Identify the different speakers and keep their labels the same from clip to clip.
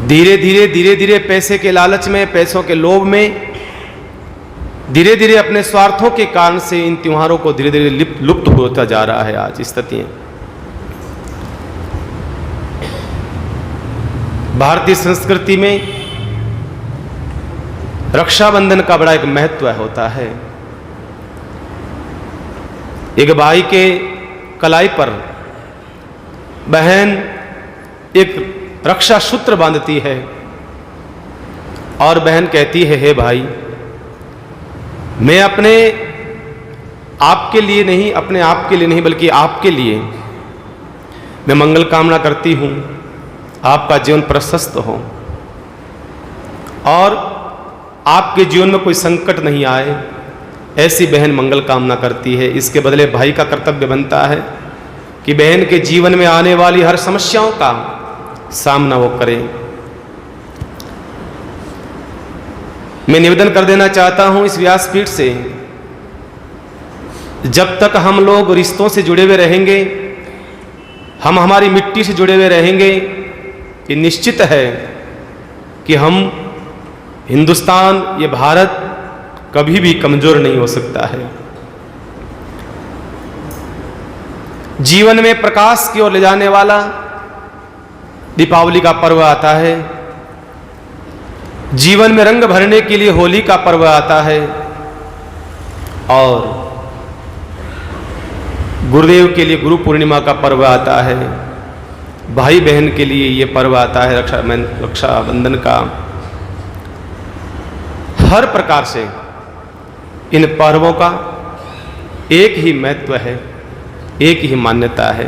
Speaker 1: धीरे धीरे पैसे के लालच में, पैसों के लोभ में, धीरे धीरे अपने स्वार्थों के कारण से इन त्योहारों को धीरे धीरे लुप्त होता जा रहा है। आज स्थितियां भारतीय संस्कृति में रक्षाबंधन का बड़ा एक महत्व होता है। एक भाई के कलाई पर बहन एक रक्षा सूत्र बांधती है और बहन कहती है, हे भाई, मैं अपने आपके लिए नहीं, अपने आप के लिए नहीं, बल्कि आपके लिए मैं मंगल कामना करती हूं, आपका जीवन प्रशस्त हो और आपके जीवन में कोई संकट नहीं आए, ऐसी बहन मंगल कामना करती है। इसके बदले भाई का कर्तव्य बनता है कि बहन के जीवन में आने वाली हर समस्याओं का सामना वो करे। मैं निवेदन कर देना चाहता हूं इस व्यासपीठ से, जब तक हम लोग रिश्तों से जुड़े हुए रहेंगे, हम हमारी मिट्टी से जुड़े हुए रहेंगे, ये निश्चित है कि हम हिंदुस्तान, ये भारत कभी भी कमजोर नहीं हो सकता है। जीवन में प्रकाश की ओर ले जाने वाला दीपावली का पर्व आता है, जीवन में रंग भरने के लिए होली का पर्व आता है और गुरुदेव के लिए गुरु पूर्णिमा का पर्व आता है, भाई बहन के लिए ये पर्व आता है रक्षाबंधन का। हर प्रकार से इन पर्वों का एक ही महत्व है, एक ही मान्यता है।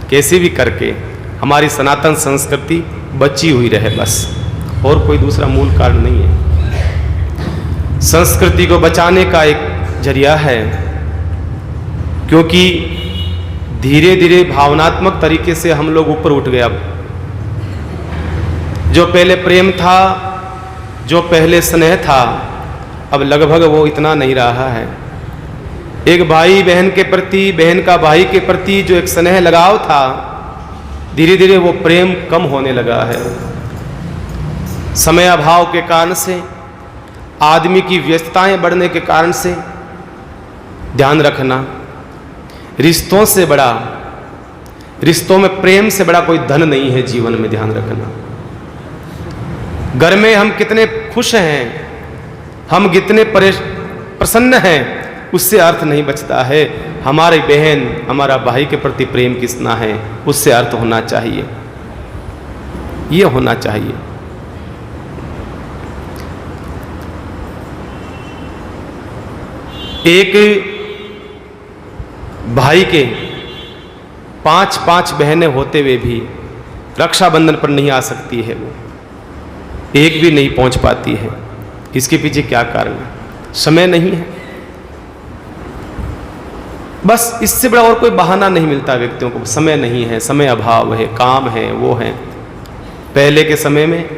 Speaker 1: कैसे भी करके हमारी सनातन संस्कृति बची हुई रहे, बस, और कोई दूसरा मूल कारण नहीं है। संस्कृति को बचाने का एक जरिया है, क्योंकि धीरे धीरे भावनात्मक तरीके से हम लोग ऊपर उठ गए। अब जो पहले प्रेम था, जो पहले स्नेह था, अब लगभग वो इतना नहीं रहा है। एक भाई बहन के प्रति, बहन का भाई के प्रति जो एक स्नेह लगाव था, धीरे धीरे वो प्रेम कम होने लगा है। समय अभाव के कारण से, आदमी की व्यस्तताएं बढ़ने के कारण से, ध्यान रखना, रिश्तों से बड़ा, रिश्तों में प्रेम से बड़ा कोई धन नहीं है जीवन में। ध्यान रखना, घर में हम कितने खुश हैं, हम कितने प्रसन्न हैं, उससे अर्थ नहीं बचता है। हमारी बहन, हमारा भाई के प्रति प्रेम कितना है, उससे अर्थ होना चाहिए, ये होना चाहिए। एक भाई के 5-5 बहनें होते हुए भी रक्षाबंधन पर नहीं आ सकती है, वो एक भी नहीं पहुंच पाती है। इसके पीछे क्या कारण है? समय नहीं है, बस इससे बड़ा और कोई बहाना नहीं मिलता व्यक्तियों को। समय नहीं है, समय अभाव है, काम है, वो है। पहले के समय में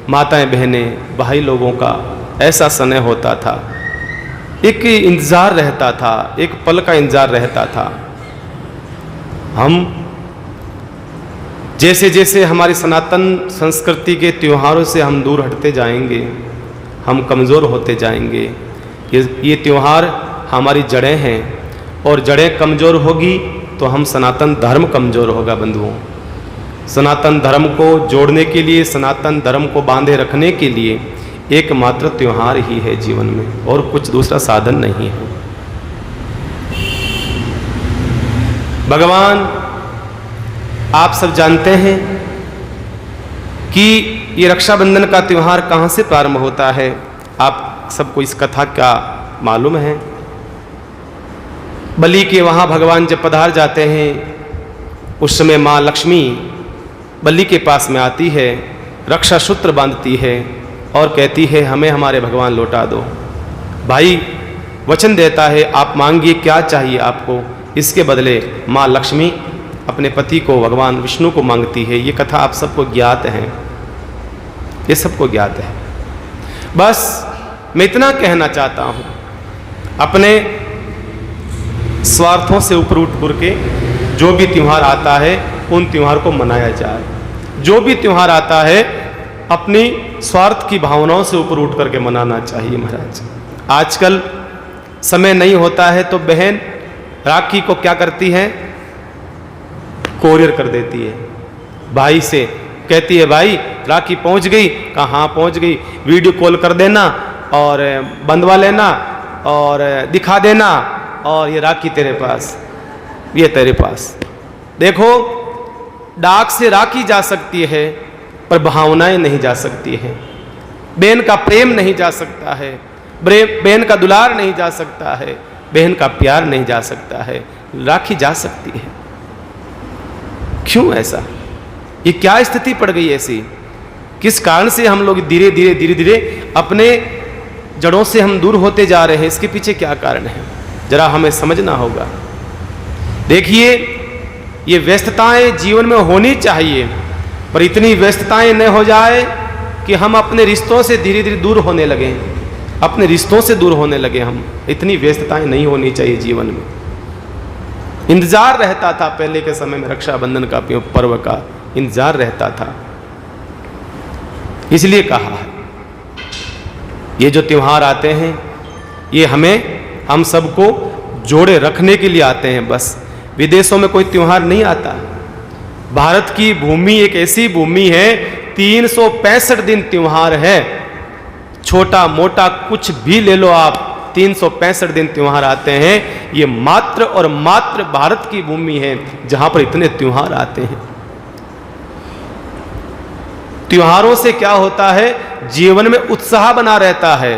Speaker 1: माताएं बहनें भाई लोगों का ऐसा स्नेह होता था, एक इंतजार रहता था, एक पल का इंतजार रहता था। हम जैसे जैसे हमारी सनातन संस्कृति के त्योहारों से हम दूर हटते जाएंगे, हम कमज़ोर होते जाएंगे। ये त्योहार हमारी जड़ें हैं, और जड़ें कमज़ोर होगी तो हम सनातन धर्म कमज़ोर होगा। बंधुओं, सनातन धर्म को जोड़ने के लिए, सनातन धर्म को बांधे रखने के लिए एकमात्र त्योहार ही है जीवन में, और कुछ दूसरा साधन नहीं है। भगवान, आप सब जानते हैं कि ये रक्षाबंधन का त्योहार कहाँ से प्रारंभ होता है। आप सबको इस कथा का मालूम है। बलि के वहाँ भगवान जब पधार जाते हैं, उस समय माँ लक्ष्मी बलि के पास में आती है, रक्षा सूत्र बांधती है और कहती है, हमें हमारे भगवान लौटा दो। भाई वचन देता है, आप मांगिए, क्या चाहिए आपको। इसके बदले माँ लक्ष्मी अपने पति को, भगवान विष्णु को मांगती है। ये कथा आप सबको ज्ञात है, ये सबको ज्ञात है। बस मैं इतना कहना चाहता हूँ, अपने स्वार्थों से ऊपर उठ के जो भी त्यौहार आता है, उन त्यौहार को मनाया जाए। जो भी त्यौहार आता है अपनी स्वार्थ की भावनाओं से ऊपर उठ करके मनाना चाहिए महाराज। आजकल समय नहीं होता है तो बहन राखी को क्या करती है, कोरियर कर देती है भाई से, कहती है भाई राखी पहुंच गई, कहाँ पहुंच गई, वीडियो कॉल कर देना और बंधवा लेना और दिखा देना और ये राखी तेरे पास, ये तेरे पास। देखो डाक से राखी जा सकती है पर भावनाएं नहीं जा सकती है, बहन का प्रेम नहीं जा सकता है, बहन का दुलार नहीं जा सकता है, बहन का प्यार नहीं जा सकता है, राखी जा सकती है। क्यों ऐसा, ये क्या स्थिति पड़ गई ऐसी, किस कारण से हम लोग धीरे धीरे अपने जड़ों से हम दूर होते जा रहे हैं, इसके पीछे क्या कारण है जरा हमें समझना होगा। देखिए ये व्यस्तताएं जीवन में होनी चाहिए पर इतनी व्यस्तताएं न हो जाए कि हम अपने रिश्तों से धीरे धीरे दूर होने लगे, अपने रिश्तों से दूर होने लगे हम। इतनी व्यस्तताएं नहीं होनी चाहिए जीवन में। इंतजार रहता था पहले के समय में, रक्षाबंधन का पर्व का इंतजार रहता था। इसलिए कहा है ये जो त्योहार आते हैं ये हम सबको जोड़े रखने के लिए आते हैं बस। विदेशों में कोई त्योहार नहीं आता। भारत की भूमि एक ऐसी भूमि है 365 दिन त्योहार है, छोटा मोटा कुछ भी ले लो आप, 365 दिन त्योहार आते हैं। ये मात्र और मात्र भारत की भूमि है जहां पर इतने त्योहार आते हैं। त्योहारों से क्या होता है, जीवन में उत्साह बना रहता है।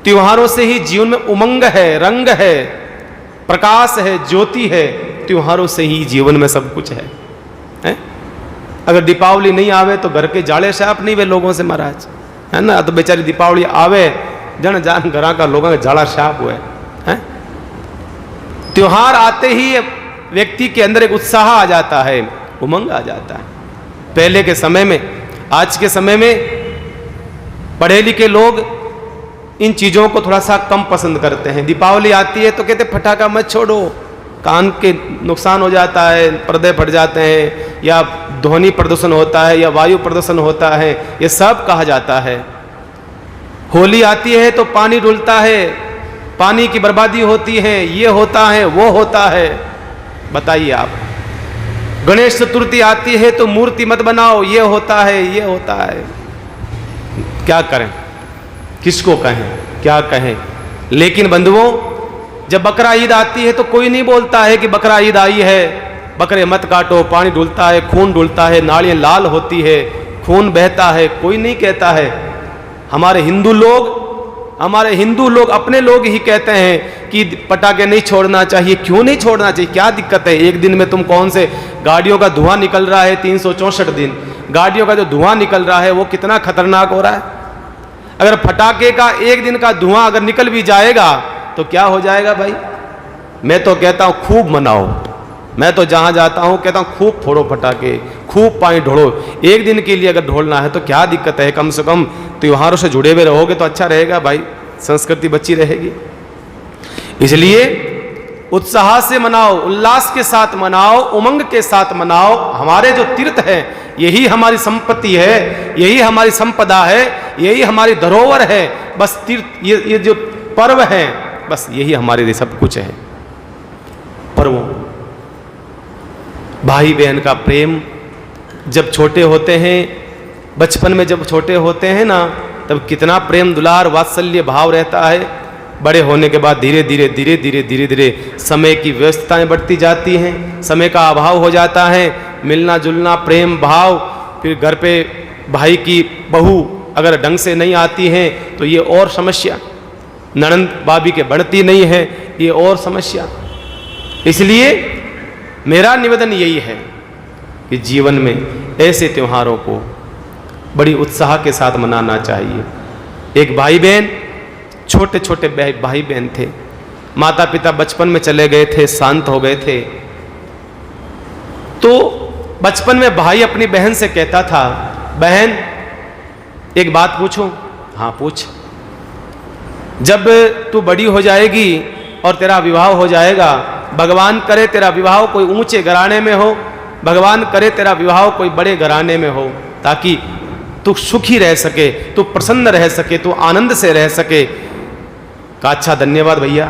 Speaker 1: त्योहारों से ही जीवन में उमंग है, रंग है, प्रकाश है, ज्योति है। त्योहारों से ही जीवन में सब कुछ है? अगर दीपावली नहीं आवे तो घर के जाले साफ नहीं वे लोगों से महाराज, है ना। तो बेचारी दीपावली आवे जन जान घर का लोगों का जाला साफ हुए हैं। त्योहार आते ही व्यक्ति के अंदर एक उत्साह आ जाता है, उमंग आ जाता है। पहले के समय में, आज के समय में पढ़े लिखे लोग इन चीजों को थोड़ा सा कम पसंद करते हैं। दीपावली आती है तो कहते फटाका मत छोड़ो, कान के नुकसान हो जाता है, पर्दे फट जाते हैं, या ध्वनि प्रदूषण होता है, या वायु प्रदूषण होता है, ये सब कहा जाता है। होली आती है तो पानी डुलता है, पानी की बर्बादी होती है, ये होता है, वो होता है। बताइए आप। गणेश चतुर्थी आती है तो मूर्ति मत बनाओ, ये होता है, ये होता है। क्या करें, किसको कहें, क्या कहें। लेकिन बंधुओं, जब बकरा ईद आती है तो कोई नहीं बोलता है कि बकरा ईद आई है, बकरे मत काटो, पानी डुलता है, खून डुलता है, नालियां लाल होती है, खून बहता है, कोई नहीं कहता है। हमारे हिंदू लोग अपने लोग ही कहते हैं कि पटाखे नहीं छोड़ना चाहिए। क्यों नहीं छोड़ना चाहिए, क्या दिक्कत है। एक दिन में तुम कौन से गाड़ियों का धुआं निकल रहा है, 364 दिन गाड़ियों का जो धुआं निकल रहा है वो कितना खतरनाक हो रहा है। अगर पटाखे का एक दिन का धुआं अगर निकल भी जाएगा तो क्या हो जाएगा भाई। मैं तो कहता हूं खूब मनाओ, मैं तो जहां जाता हूं कहता हूं खूब फोड़ो पटाखे, खूब पानी ढोलो। एक दिन के लिए अगर ढोलना है तो क्या दिक्कत है, कम से कम त्योहारों से जुड़े हुए रहोगे तो अच्छा रहेगा भाई, संस्कृति बची रहेगी। इसलिए उत्साह से मनाओ, उल्लास के साथ मनाओ, उमंग के साथ मनाओ। हमारे जो तीर्थ है यही हमारी संपत्ति है, यही हमारी संपदा है, यही हमारी धरोहर है। बस तीर्थ, ये जो पर्व है बस यही हमारे लिए सब कुछ है। पर्वों, भाई बहन का प्रेम जब छोटे होते हैं, बचपन में जब छोटे होते हैं ना, तब कितना प्रेम दुलार वात्सल्य भाव रहता है। बड़े होने के बाद धीरे धीरे समय की व्यस्तताएं बढ़ती जाती हैं, समय का अभाव हो जाता है, मिलना जुलना प्रेम भाव। फिर घर पे भाई की बहू अगर ढंग से नहीं आती है तो ये और समस्या, ननंद भाभी के बढ़ती नहीं है, ये और समस्या। इसलिए मेरा निवेदन यही है कि जीवन में ऐसे त्योहारों को बड़ी उत्साह के साथ मनाना चाहिए। एक भाई बहन, छोटे छोटे भाई बहन थे, माता पिता बचपन में चले गए थे, शांत हो गए थे। तो बचपन में भाई अपनी बहन से कहता था, बहन एक बात पूछूं? हाँ पूछ। जब तू बड़ी हो जाएगी और तेरा विवाह हो जाएगा, भगवान करे तेरा विवाह कोई ऊंचे घराने में हो, भगवान करे तेरा विवाह कोई बड़े घराने में हो, ताकि तू सुखी रह सके, तू प्रसन्न रह सके, तू आनंद से रह सके। कहा अच्छा धन्यवाद भैया।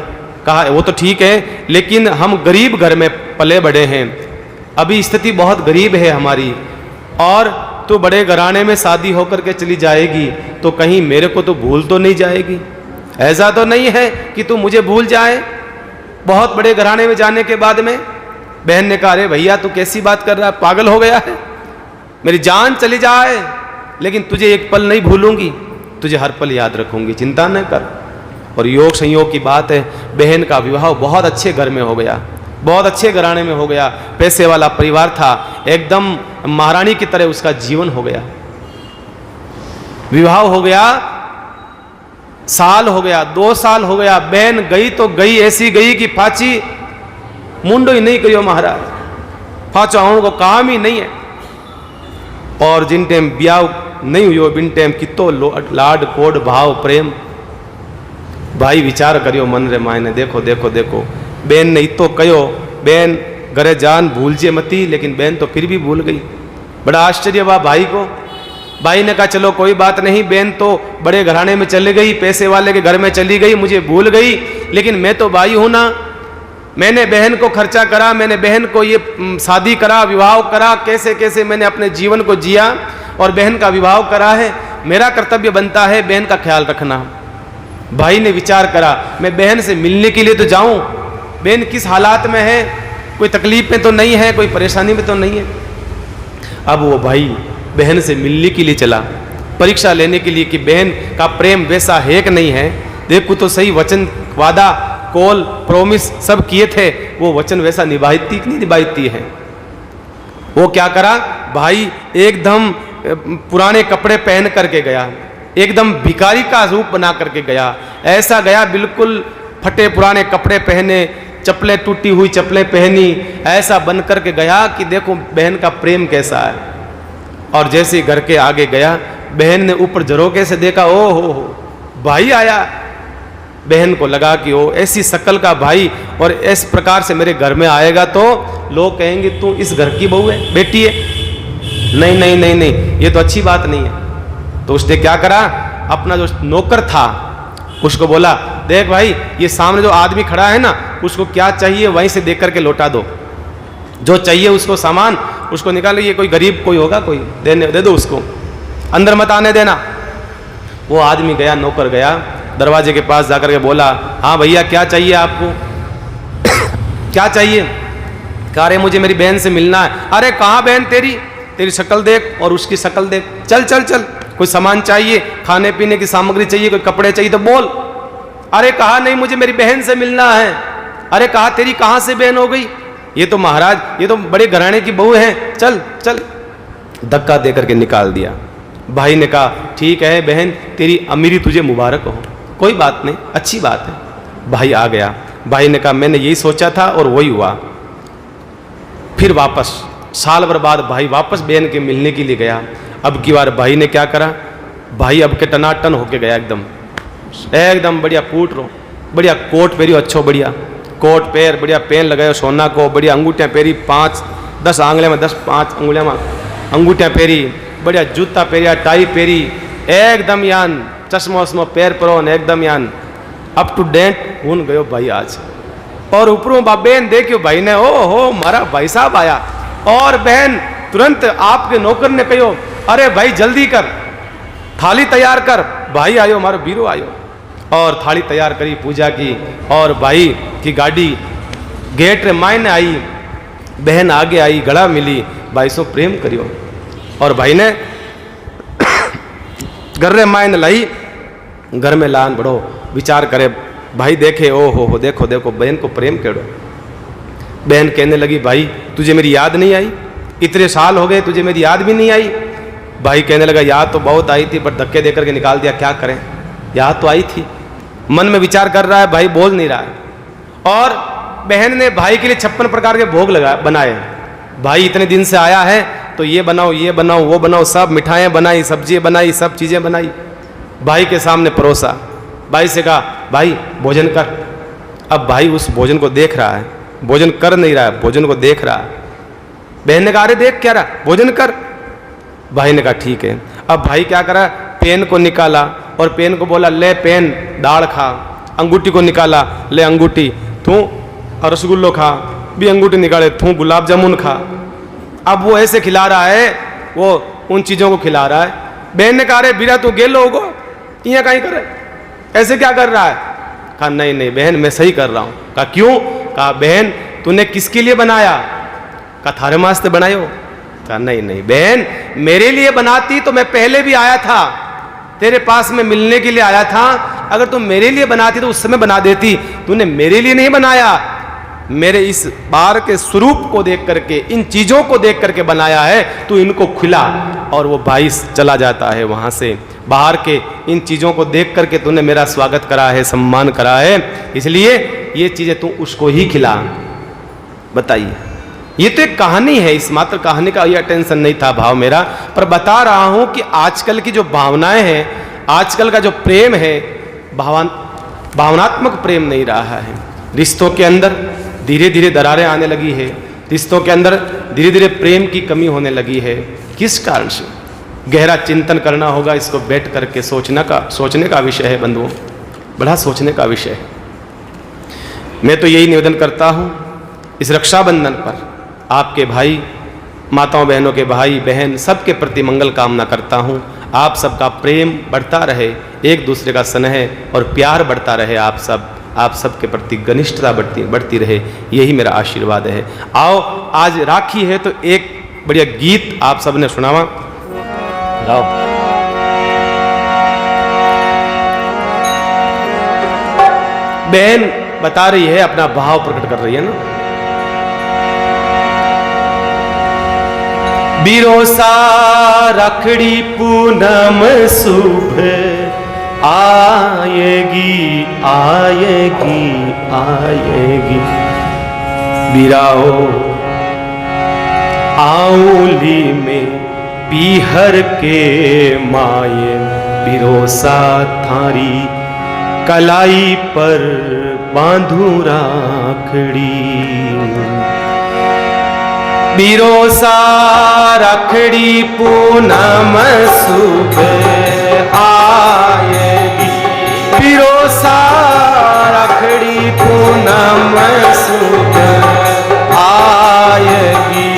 Speaker 1: कहा वो तो ठीक है, लेकिन हम गरीब घर में पले बड़े हैं, अभी स्थिति बहुत गरीब है हमारी, और तू बड़े घराने में शादी होकर के चली जाएगी तो कहीं मेरे को तो भूल तो नहीं जाएगी? ऐसा तो नहीं है कि तू मुझे भूल जाए बहुत बड़े घराने में जाने के बाद में? बहन ने कहा अरे भैया तू कैसी बात कर रहा है, पागल हो गया है? मेरी जान चली जाए लेकिन तुझे एक पल नहीं भूलूंगी, तुझे हर पल याद रखूंगी, चिंता न कर। और योग संयोग की बात है, बहन का विवाह बहुत अच्छे घर में हो गया, बहुत अच्छे घराने में हो गया, पैसे वाला परिवार था, एकदम महारानी की तरह उसका जीवन हो गया। विवाह हो गया, साल हो गया, 2 साल हो गया, बहन गई तो गई, ऐसी गई कि फाची मुंडो ही नहीं करियो महाराज, फाचो आने को काम ही नहीं है। और जिन टाइम ब्याह नहीं हुई बिन टाइम कितो लाड कोड भाव प्रेम। भाई विचार करियो मन रे मायने, देखो देखो देखो बेन ने इतो कहो, बेन घरे जान भूलजे मती, लेकिन बेन तो फिर भी भूल गई। बड़ा आश्चर्य हुआ भाई को। भाई ने कहा चलो कोई बात नहीं, बेन तो बड़े घराने में चली गई, पैसे वाले के घर में चली गई, मुझे भूल गई, लेकिन मैं तो भाई हूं ना, मैंने बहन को खर्चा करा, मैंने बहन को ये शादी करा, विवाह करा, कैसे कैसे मैंने अपने जीवन को जिया और बहन का विवाह करा है, मेरा कर्तव्य बनता है बहन का ख्याल रखना। भाई ने विचार करा मैं बहन से मिलने के लिए तो जाऊं, बहन किस हालात में है, कोई तकलीफ में तो नहीं है, कोई परेशानी में तो नहीं है। अब वो भाई बहन से मिलने के लिए चला, परीक्षा लेने के लिए कि बहन का प्रेम वैसा है कि नहीं है। देखो तो सही, वचन वादा कॉल प्रोमिस सब किए थे, वो वचन वैसा निभाती कि नहीं निभाती है। वो क्या करा, भाई एकदम पुराने कपड़े पहन करके गया, एकदम भिखारी का रूप बना करके गया, ऐसा गया बिल्कुल फटे पुराने कपड़े पहने, चप्पलें टूटी हुई चप्पलें पहनी, ऐसा बन करके गया कि देखो बहन का प्रेम कैसा है। और जैसे घर के आगे गया, बहन ने ऊपर झरोके से देखा, ओ हो भाई आया। बहन को लगा कि ओ ऐसी शक्ल का भाई और इस प्रकार से मेरे घर में आएगा तो लोग कहेंगे तू इस घर की बहू है, बेटी है। नहीं नहीं नहीं नहीं, ये तो अच्छी बात नहीं है। तो उसने क्या करा, अपना जो नौकर था उसको बोला, देख भाई ये सामने जो आदमी खड़ा है ना, उसको क्या चाहिए वहीं से देख करके लौटा दो, जो चाहिए उसको सामान उसको निकालो, ये कोई गरीब कोई होगा कोई दे दो उसको, अंदर मत आने देना। वो आदमी गया, नौकर गया, दरवाजे के पास जाकर के बोला, हाँ भैया क्या चाहिए आपको? क्या चाहिए? कह रहे मुझे मेरी बहन से मिलना है। अरे कहाँ बहन तेरी, तेरी शक्ल देख और उसकी शक्ल देख, चल चल चल, कोई सामान चाहिए, खाने पीने की सामग्री चाहिए, कोई कपड़े चाहिए तो बोल। अरे कहा नहीं मुझे मेरी बहन से मिलना है। अरे कहा तेरी कहाँ से बहन हो गई, ये तो महाराज ये तो बड़े घराने की बहू है, चल चल। धक्का दे करके निकाल दिया। भाई ने कहा ठीक है बहन, तेरी अमीरी तुझे मुबारक हो, कोई बात नहीं, अच्छी बात है। भाई आ गया। भाई ने कहा मैंने यही सोचा था और वही हुआ। फिर वापस साल भर बाद भाई वापस बहन के मिलने के लिए गया। अब की बार भाई ने क्या करा, भाई अब के टनाटन होके गया, एकदम बढ़िया पूट रो, बढ़िया कोट पहरियो, अच्छो बढ़िया कोट पैर, बढ़िया पेन लगायो सोना को, बढ़िया अंगूठियाँ पहरी, 5-10 आंगले में 10-5 अंगुलियाँ में अंगूठियाँ पहरी, बढ़िया जूता पहरिया, टाई पहरी, एकदम यान चश्मा वश्मा पैर परो ने एकदम यान अप टू डेट हून गयो भाई आज। और ऊपरों बहन देखियो भाई ने, ओ हो मारा भाई साहब आया। और बहन तुरंत आपके नौकर ने कहो, अरे भाई जल्दी कर, थाली तैयार कर, भाई आयो मारो बीरो आयो। और थाली तैयार करी, पूजा की, और भाई की गाड़ी गेट रे मायने आई, बहन आगे आई, गला मिली, भाई सो प्रेम करियो। और भाई ने घर रे मायने लाई, घर में लान बड़ो विचार करे, भाई देखे ओ हो देखो देखो बहन को प्रेम केड़ो। बहन कहने लगी भाई तुझे मेरी याद नहीं आई, इतने साल हो गए तुझे मेरी याद भी नहीं आई। भाई कहने लगा याद तो बहुत आई थी पर धक्के देकर के निकाल दिया, क्या करें, याद तो आई थी। मन में विचार कर रहा है, भाई बोल नहीं रहा है। और बहन ने भाई के लिए 56 प्रकार के भोग बनाए। भाई इतने दिन से आया है तो ये बनाओ वो बनाओ, सब मिठाइयाँ बनाई, सब्जी बनाई, सब चीज़ें बनाई, भाई के सामने परोसा। भाई से कहा भाई भोजन कर। अब भाई उस भोजन को देख रहा है, भोजन कर नहीं रहा है, भोजन को देख रहा है। बहन ने कहा अरे देख क्या रहा, भोजन कर। भाई ने कहा ठीक है। अब भाई क्या करा, पेन को निकाला और पेन को बोला ले पेन दाढ़ खा। अंगूठी को निकाला, ले अंगूठी तू रसगुल्लो खा, भी अंगूठी निकाले तू गुलाब जामुन खा। अब वो ऐसे खिला रहा है, वो उन चीज़ों को खिला रहा है। बहन ने कहा अरे बीरा तू गेल होगो, यहाँ कहीं करे, ऐसे क्या कर रहा है? कहा नहीं नहीं बहन मैं सही कर रहा हूँ। कहा क्यों? कहा बहन तूने किसके लिए बनाया? कहा थारे वास्ते बनायो। कहा नहीं नहीं बहन मेरे लिए बनाती तो मैं पहले भी आया था, तेरे पास में मिलने के लिए आया था। अगर तुम मेरे लिए बनाती तो उस समय बना देती, तूने मेरे लिए नहीं बनाया, मेरे इस बार के स्वरूप को देख करके, इन चीजों को देख करके बनाया है, तू इनको खिला। और वो भाई चला जाता है वहां से, बाहर के इन चीजों को देख करके तूने मेरा स्वागत करा है, सम्मान करा है, इसलिए ये चीजें तू उसको ही खिला। बताइए, ये तो एक कहानी है, इस मात्र कहानी का यह टेंशन नहीं था भाव मेरा, पर बता रहा हूं कि आजकल की जो भावनाएं हैं, आजकल का जो प्रेम है, भावनात्मक प्रेम नहीं रहा है। रिश्तों के अंदर धीरे धीरे दरारें आने लगी है, रिश्तों के अंदर धीरे धीरे प्रेम की कमी होने लगी है। किस कारण से? गहरा चिंतन करना होगा, इसको बैठ करके सोचने का विषय है बंधुओं, बड़ा सोचने का विषय है। मैं तो यही निवेदन करता हूं, इस रक्षाबंधन पर आपके भाई, माताओं बहनों के भाई बहन सबके प्रति मंगल कामना करता हूं। आप सबका प्रेम बढ़ता रहे, एक दूसरे का स्नेह और प्यार बढ़ता रहे, आप सबके प्रति घनिष्ठता बढ़ती रहे, यही मेरा आशीर्वाद है। आओ आज राखी है तो एक बढ़िया गीत आप सबने सुनावा। आओ बहन बता रही है, अपना भाव प्रकट कर रही है ना। बिरोसा रखड़ी पूनम शुभ आएगी आएगी आएगी, बिराओ आउली में पीहर के माये, बिरोसा थारी कलाई पर बांधू राखड़ी। बिरोसा रखड़ी पूनम शुभ आएगी, बिरोसा रखड़ी पूनम शुभ आएगी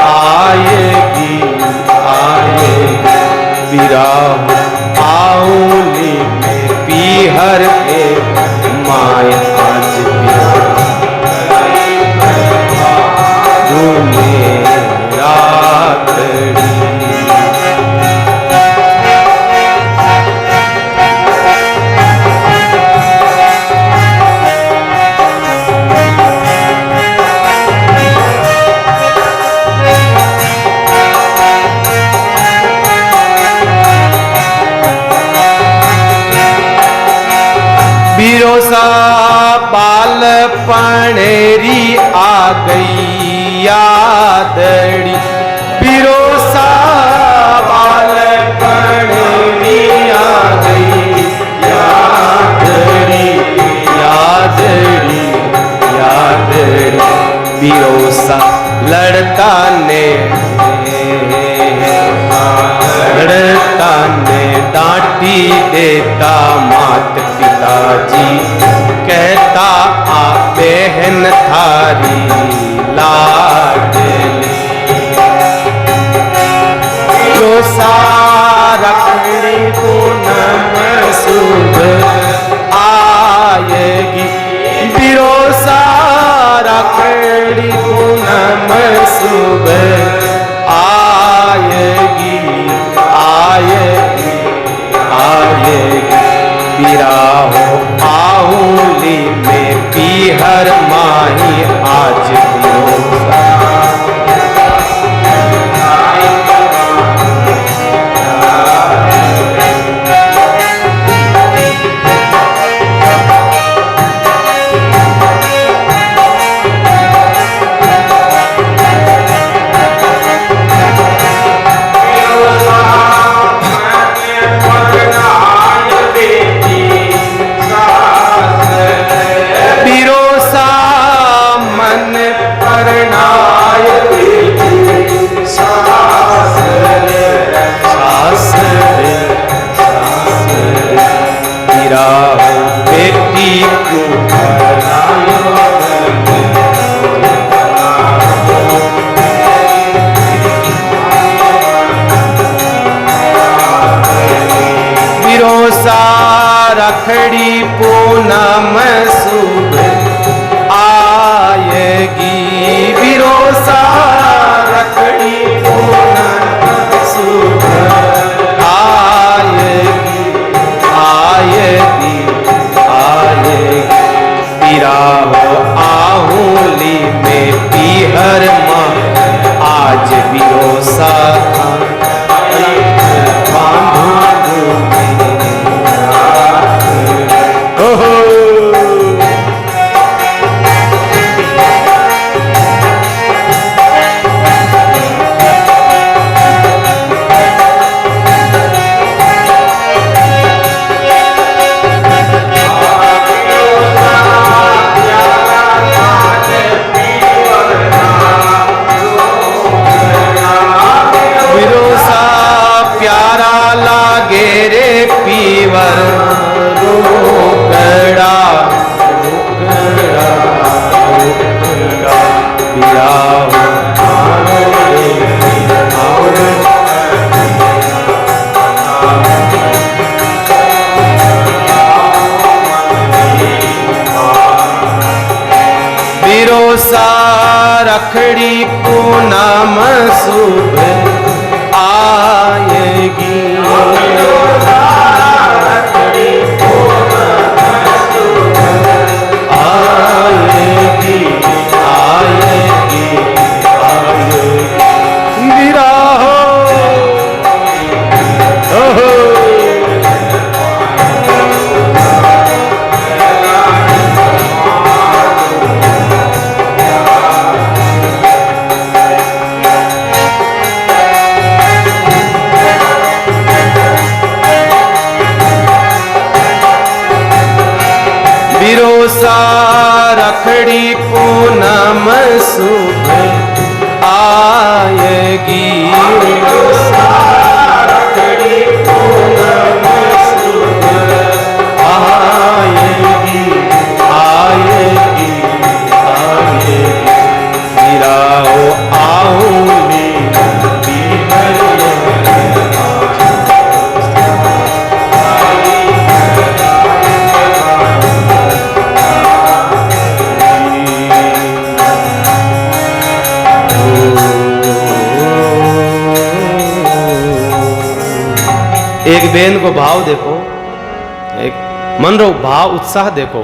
Speaker 1: आएगी आएगी, बिराहो आउली में पीहर के माय, आज बिरोसा बाल पनेरी आ गई यादड़ी, बिरोसा बाल पनेरी आ गई यादड़ी यादड़ी यादड़ी, बिरोसा लड़ता ने डांटी देता मात पिताजी, कहता आ बहन थारी लाडली, बिरोसा रखड़ी पूनम शुभ आएगी, बिरोसा रखड़ी पूनम शुभ आएगी आएगी आएगी, बिराहो आउली में पीहर माही, आज बिरोसा रखड़ी पूनम शुभ आएगी, बिरोसा रखड़ी पूनम शुभ आएगी, आएगी, आएगी। बिराहो आहुली में पीहर माँ आज बिरोसा रखड़ी पूनम शुभ आएगी, रखड़ी पूनम शुभ आएगी, आएगी, आएगी। बिराहो बिरोसा रखड़ी पूनम शुभ आएगी, रखड़ी पूनम शुभ आएगी, आएगी, आएगी। बिराहो आहुली एक बेन को भाव देखो, एक मन रो भाव उत्साह देखो,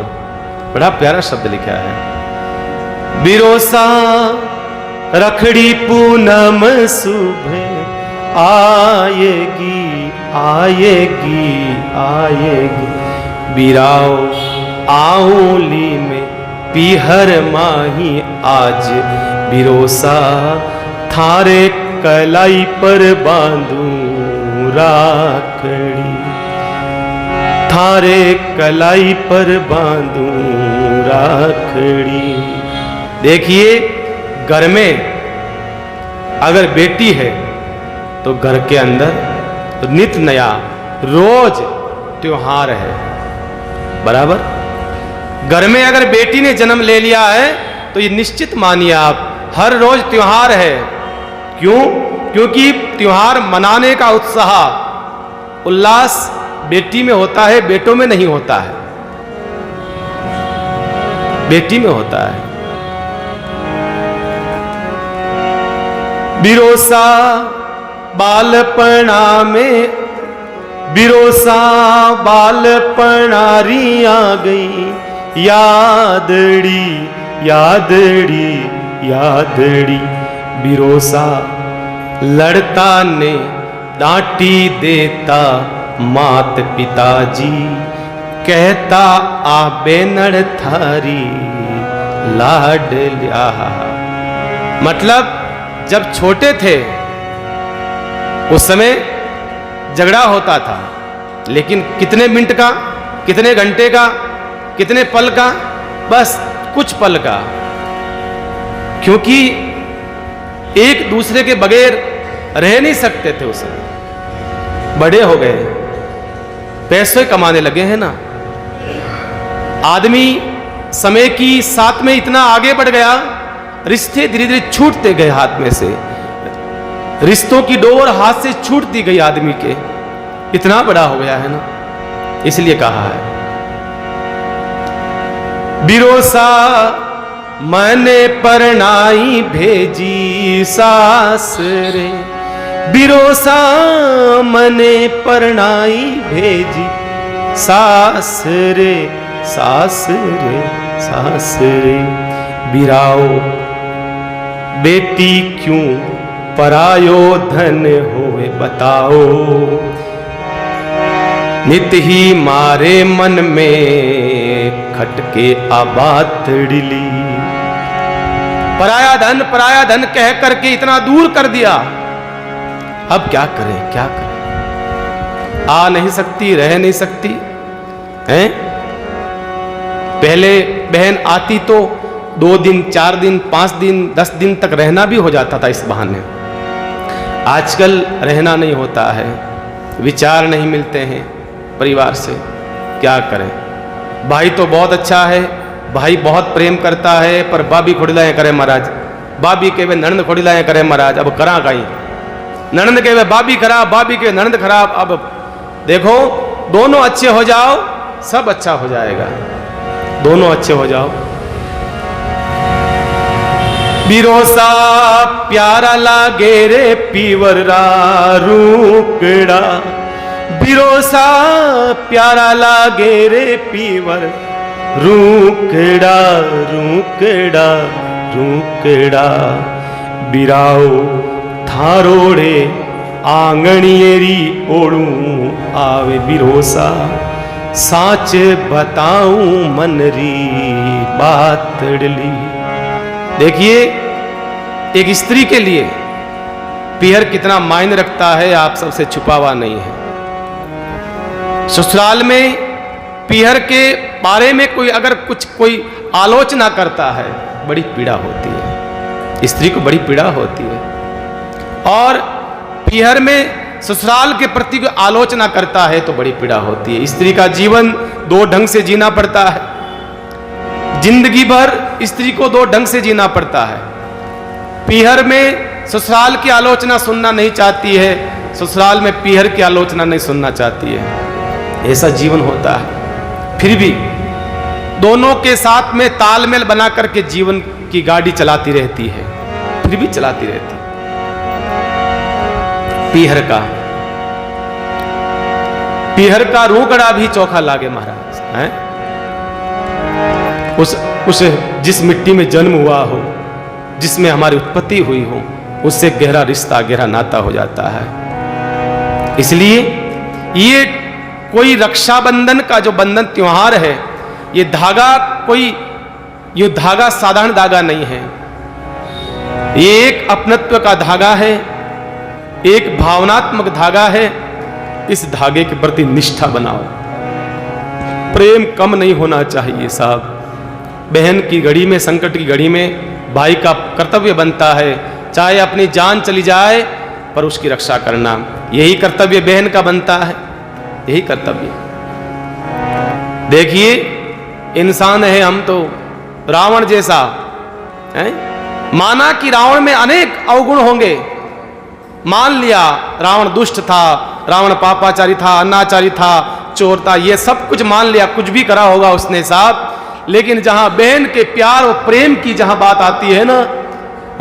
Speaker 1: बड़ा प्यारा शब्द लिखा है। बिरोसा रखड़ी पूनम शुभ आएगी, आएगी, आएगी। बिराओ आऊली में पीहर माही आज बिरोसा थारे कलाई पर बांधूं राखड़ी, थारे कलाई पर बांधूं राखड़ी। देखिए घर में अगर बेटी है तो घर के अंदर नित नया रोज त्योहार है, बराबर। घर में अगर बेटी ने जन्म ले लिया है तो ये निश्चित मानिए आप हर रोज त्योहार है। क्यों? क्योंकि त्योहार मनाने का उत्साह उल्लास बेटी में होता है, बेटों में नहीं होता है, बेटी में होता है। बिरोसा बालपणा में, बिरोसा बालपणारी आ गई, यादड़ी यादड़ी यादड़ी। बिरोसा लड़ता ने डांटी देता मात पिताजी, कहता आ बेनड़ थारी लाडल्या। मतलब जब छोटे थे उस समय झगड़ा होता था, लेकिन कितने मिनट का, कितने घंटे का, कितने पल का, बस कुछ पल का। क्योंकि एक दूसरे के बगैर रह नहीं सकते थे उस समय। बड़े हो गए, पैसे कमाने लगे हैं ना, आदमी समय की साथ में इतना आगे बढ़ गया, रिश्ते धीरे धीरे छूटते गए हाथ में से, रिश्तों की डोर हाथ से छूटती गई आदमी के, इतना बड़ा हो गया है ना। इसलिए कहा है बिरोसा मने परनाई भेजी सास रे, बिरोसा मने परनाई भेजी सास रे, सास रे, सास रे। बिराओ बेटी क्यों परायो धन होवे बताओ, नित ही मारे मन में खटके आबातड़िली। पराया धन कह करके इतना दूर कर दिया, अब क्या करें क्या करें। आ नहीं सकती, रह नहीं सकती हैं। पहले बहन आती तो 2 दिन 4 दिन 5 दिन 10 दिन तक रहना भी हो जाता था इस बहाने। आजकल रहना नहीं होता है, विचार नहीं मिलते हैं परिवार से, क्या करें। भाई तो बहुत अच्छा है, भाई बहुत प्रेम करता है, पर बाबी खोड़िलाएं करे महाराज, बाबी के वे ननंद खोड़िलाएं करे महाराज। अब करा कहीं, ननंद के वे बाबी खराब, बाबी के ननंद खराब। अब देखो दोनों अच्छे हो जाओ सब अच्छा हो जाएगा, दोनों अच्छे हो जाओ। बिरोसा प्यारा लागे रे पीवर रूकड़ा, बिरोसा प्यारा लागे रे पीवर रूकड़ा, रूकड़ा, रूकड़ा। बिराओ थारोड़े आंगणियेरी ओड़ू आवे बिरोसा, साच बताऊं मनरी बातड़ली। देखिए एक स्त्री के लिए पीहर कितना मायने रखता है, आप सबसे छुपा हुआ नहीं है। ससुराल में पीहर के बारे में कोई अगर कोई आलोचना करता है, बड़ी पीड़ा होती है, स्त्री को बड़ी पीड़ा होती है। और पीहर में ससुराल के प्रति कोई आलोचना करता है तो बड़ी पीड़ा होती है। स्त्री का जीवन 2 ढंग से जीना पड़ता है, जिंदगी भर स्त्री को 2 ढंग से जीना पड़ता है। पीहर में ससुराल की आलोचना सुनना नहीं चाहती है, ससुराल में पीहर की आलोचना नहीं सुनना चाहती है, ऐसा जीवन होता है। फिर भी दोनों के साथ में तालमेल बना करके जीवन की गाड़ी चलाती रहती है, फिर भी चलाती रहती है। पीहर का रूकड़ा भी चोखा लागे महाराज हैं। उस जिस मिट्टी में जन्म हुआ हो, जिसमें हमारी उत्पत्ति हुई हो, उससे गहरा रिश्ता गहरा नाता हो जाता है। इसलिए ये कोई रक्षाबंधन का जो बंधन त्योहार है, ये धागा साधारण धागा नहीं है, ये एक अपनत्व का धागा है, एक भावनात्मक धागा है। इस धागे के प्रति निष्ठा बनाओ, प्रेम कम नहीं होना चाहिए साहब। बहन की घड़ी में, संकट की घड़ी में भाई का कर्तव्य बनता है, चाहे अपनी जान चली जाए पर उसकी रक्षा करना, यही कर्तव्य बहन का बनता है, यही कर्तव्य। देखिए इंसान है हम तो रावण जैसा है, माना कि रावण में अनेक अवगुण होंगे, मान लिया रावण दुष्ट था, रावण पापाचारी था, अनाचारी था, चोर था, ये सब कुछ मान लिया, कुछ भी करा होगा उसने साहब। लेकिन जहां बहन के प्यार और प्रेम की जहां बात आती है ना,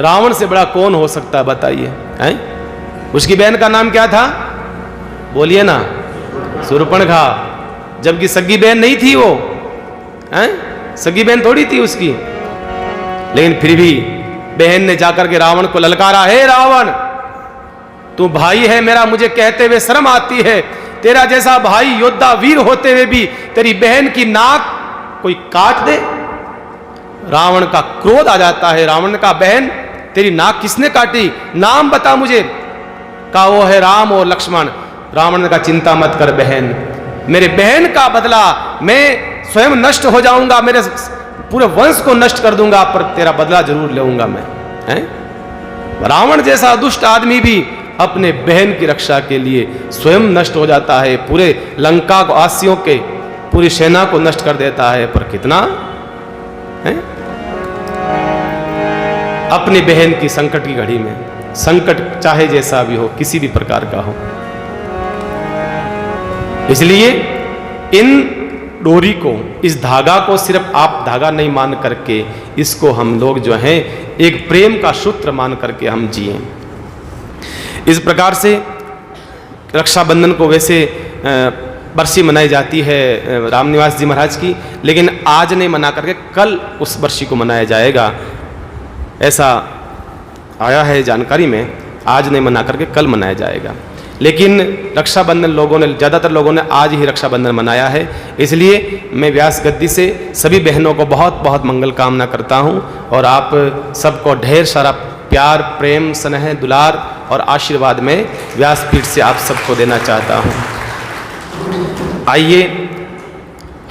Speaker 1: रावण से बड़ा कौन हो सकता है बताइए हैं। उसकी बहन का नाम क्या था बोलिए ना, शूर्पणखा, जबकि सगी बहन नहीं थी वो हैं, सगी बहन थोड़ी थी उसकी। लेकिन फिर भी बहन ने जाकर के रावण को ललकारा, हे रावण तू भाई है मेरा, मुझे कहते हुए शर्म आती है, तेरा जैसा भाई योद्धा वीर होते हुए भी तेरी बहन की नाक कोई काट दे। रावण का क्रोध आ जाता है, रावण ने कहा बहन तेरी नाक किसने काटी, नाम बता मुझे। कहा वो है राम और लक्ष्मण। रावण ने कहा चिंता मत कर बहन, मेरे बहन का बदला मैं स्वयं नष्ट हो जाऊंगा, मेरे पूरे वंश को नष्ट कर दूंगा, पर तेरा बदला जरूर लूंगा मैं हैं? रावण जैसा दुष्ट आदमी भी अपने बहन की रक्षा के लिए स्वयं नष्ट हो जाता है, पूरे लंका को, आसियों के पूरी सेना को नष्ट कर देता है, पर कितना है? अपनी बहन की संकट की घड़ी में, संकट चाहे जैसा भी हो, किसी भी प्रकार का हो। इसलिए इन डोरी को, इस धागा को सिर्फ आप धागा नहीं मान करके इसको हम लोग जो हैं एक प्रेम का सूत्र मान करके हम जिए। इस प्रकार से रक्षाबंधन को वैसे बरसी मनाई जाती है रामनिवास जी महाराज की, लेकिन आज नहीं मना करके कल उस बरसी को मनाया जाएगा, ऐसा आया है जानकारी में। आज नहीं मना करके कल मनाया जाएगा, लेकिन रक्षाबंधन लोगों ने, ज़्यादातर लोगों ने आज ही रक्षाबंधन मनाया है। इसलिए मैं व्यास गद्दी से सभी बहनों को बहुत बहुत मंगल कामना करता हूँ और आप सबको ढेर सारा प्यार, प्रेम, स्नेह, दुलार और आशीर्वाद में व्यासपीठ से आप सबको देना चाहता हूँ। आइए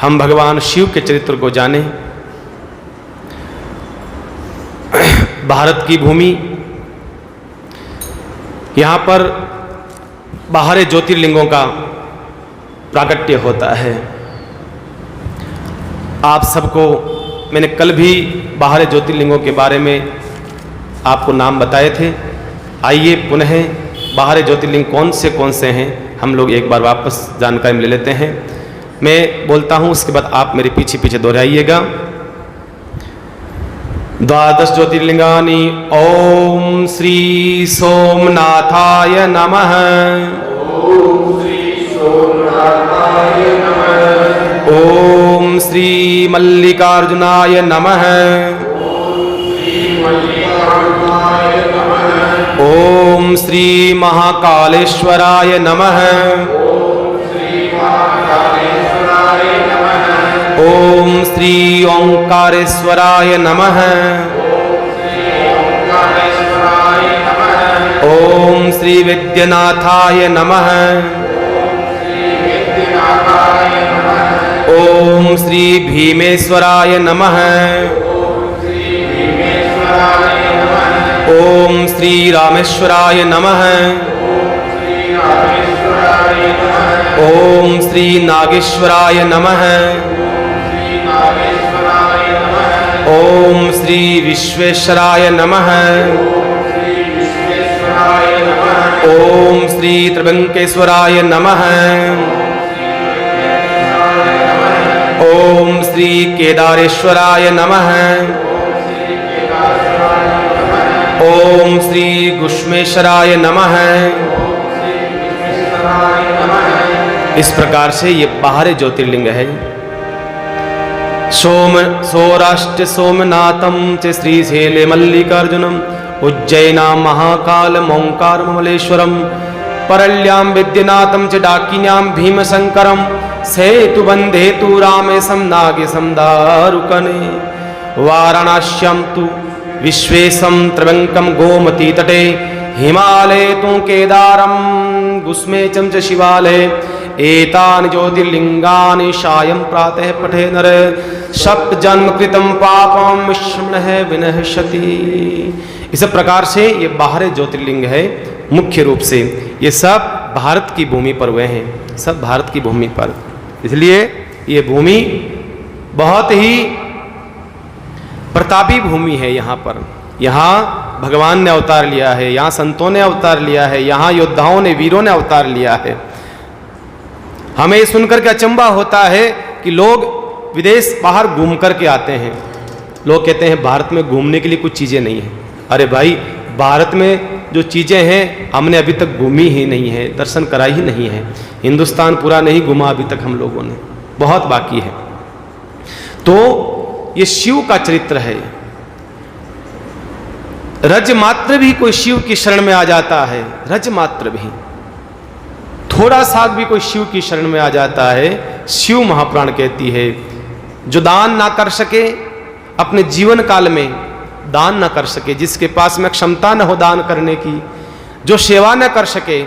Speaker 1: हम भगवान शिव के चरित्र को जानें। भारत की भूमि, यहाँ पर 12 ज्योतिर्लिंगों का प्राकट्य होता है। आप सबको मैंने कल भी 12 ज्योतिर्लिंगों के बारे में आपको नाम बताए थे। आइए पुनः 12 ज्योतिर्लिंग कौन से हैं हम लोग एक बार वापस जानकारी में ले लेते हैं। मैं बोलता हूँ, उसके बाद आप मेरे पीछे पीछे दोहराइएगा। 12 ज्योतिर्लिंगानि। ओम श्री सोमनाथाय नमः।
Speaker 2: ओम श्री सोमनाथाय नमः।
Speaker 1: ओम श्री मल्लिकार्जुनाय नमः।
Speaker 2: ओम श्री मल्लिकार्जुनाय नमः।
Speaker 1: ओम श्री महाकालेश्वराय नमः।
Speaker 2: ओम श्री महाकालेश्वराय नमः।
Speaker 1: ओम श्री ओंकारेश्वराय नमः।
Speaker 2: ओम श्री ओंकारेश्वराय नमः।
Speaker 1: ओम श्री विद्यानाथाय नमः।
Speaker 2: ओम श्री विद्यानाथाय नमः।
Speaker 1: ओम श्री भीमेश्वराय नमः।
Speaker 2: ओम श्री भीमेश्वराय नमः।
Speaker 1: ओम श्री रामेश्वराय नमः।
Speaker 2: ओम श्री रामेश्वराय नमः।
Speaker 1: ओम श्री नागेश्वराय नमः।
Speaker 2: ओम श्री नागेश्वराय नमः।
Speaker 1: ओम श्री विश्वेश्वराय नमः।
Speaker 2: ओम श्री विश्वेश्वराय नमः।
Speaker 1: ओम श्री त्र्यंबकेश्वराय नमः। ओम श्री केदारेश्वराय नमः। ओम श्री गुष्मेश्वराय नमः। इस प्रकार से ये 12 ज्योतिर्लिंग है। सौराष्ट्र सोमनाथम च श्रीशैले मल्लिकार्जुनम उज्जैना महाकाल ओंकार ममलेश्वरम परल्यां विद्यनाथं च डाकिन्यां भीमशंकरं सेतुबंधे तु रामेशं नागेशं दारुकने वाराणस्यां तु विश्वेशं त्र्यंबकं गोमती तटे हिमालये तु केदारं गुस्मेचं च शिवालये एतानि ज्योतिर्लिंगानि सायं प्रातः पठे नर सप्त जन्म कृतं पापं विस्मृणः विनश्यति। इस प्रकार से ये 12 ज्योतिर्लिंग है। मुख्य रूप से ये सब भारत की भूमि पर हुए हैं, सब भारत की भूमि पर। इसलिए ये भूमि बहुत ही प्रतापी भूमि है। यहाँ पर, यहाँ भगवान ने अवतार लिया है, यहाँ संतों ने अवतार लिया है, यहाँ योद्धाओं ने, वीरों ने अवतार लिया है। हमें सुनकर के अचंभा होता है कि लोग विदेश बाहर घूम करके आते हैं। लोग कहते हैं भारत में घूमने के लिए कुछ चीज़ें नहीं है। अरे भाई, भारत में जो चीज़ें हैं हमने अभी तक घूमी ही नहीं है, दर्शन करा ही नहीं है। हिंदुस्तान पूरा नहीं घूमा अभी तक हम लोगों ने, बहुत बाकी है। तो ये शिव का चरित्र है। रज मात्र भी कोई शिव की शरण में आ जाता है, रज मात्र भी, थोड़ा सा भी कोई शिव की शरण में आ जाता है, शिव महापुराण कहती है, जो दान ना कर सके अपने जीवन काल में, दान ना कर सके, जिसके पास में क्षमता न हो दान करने की, जो सेवा न कर सके,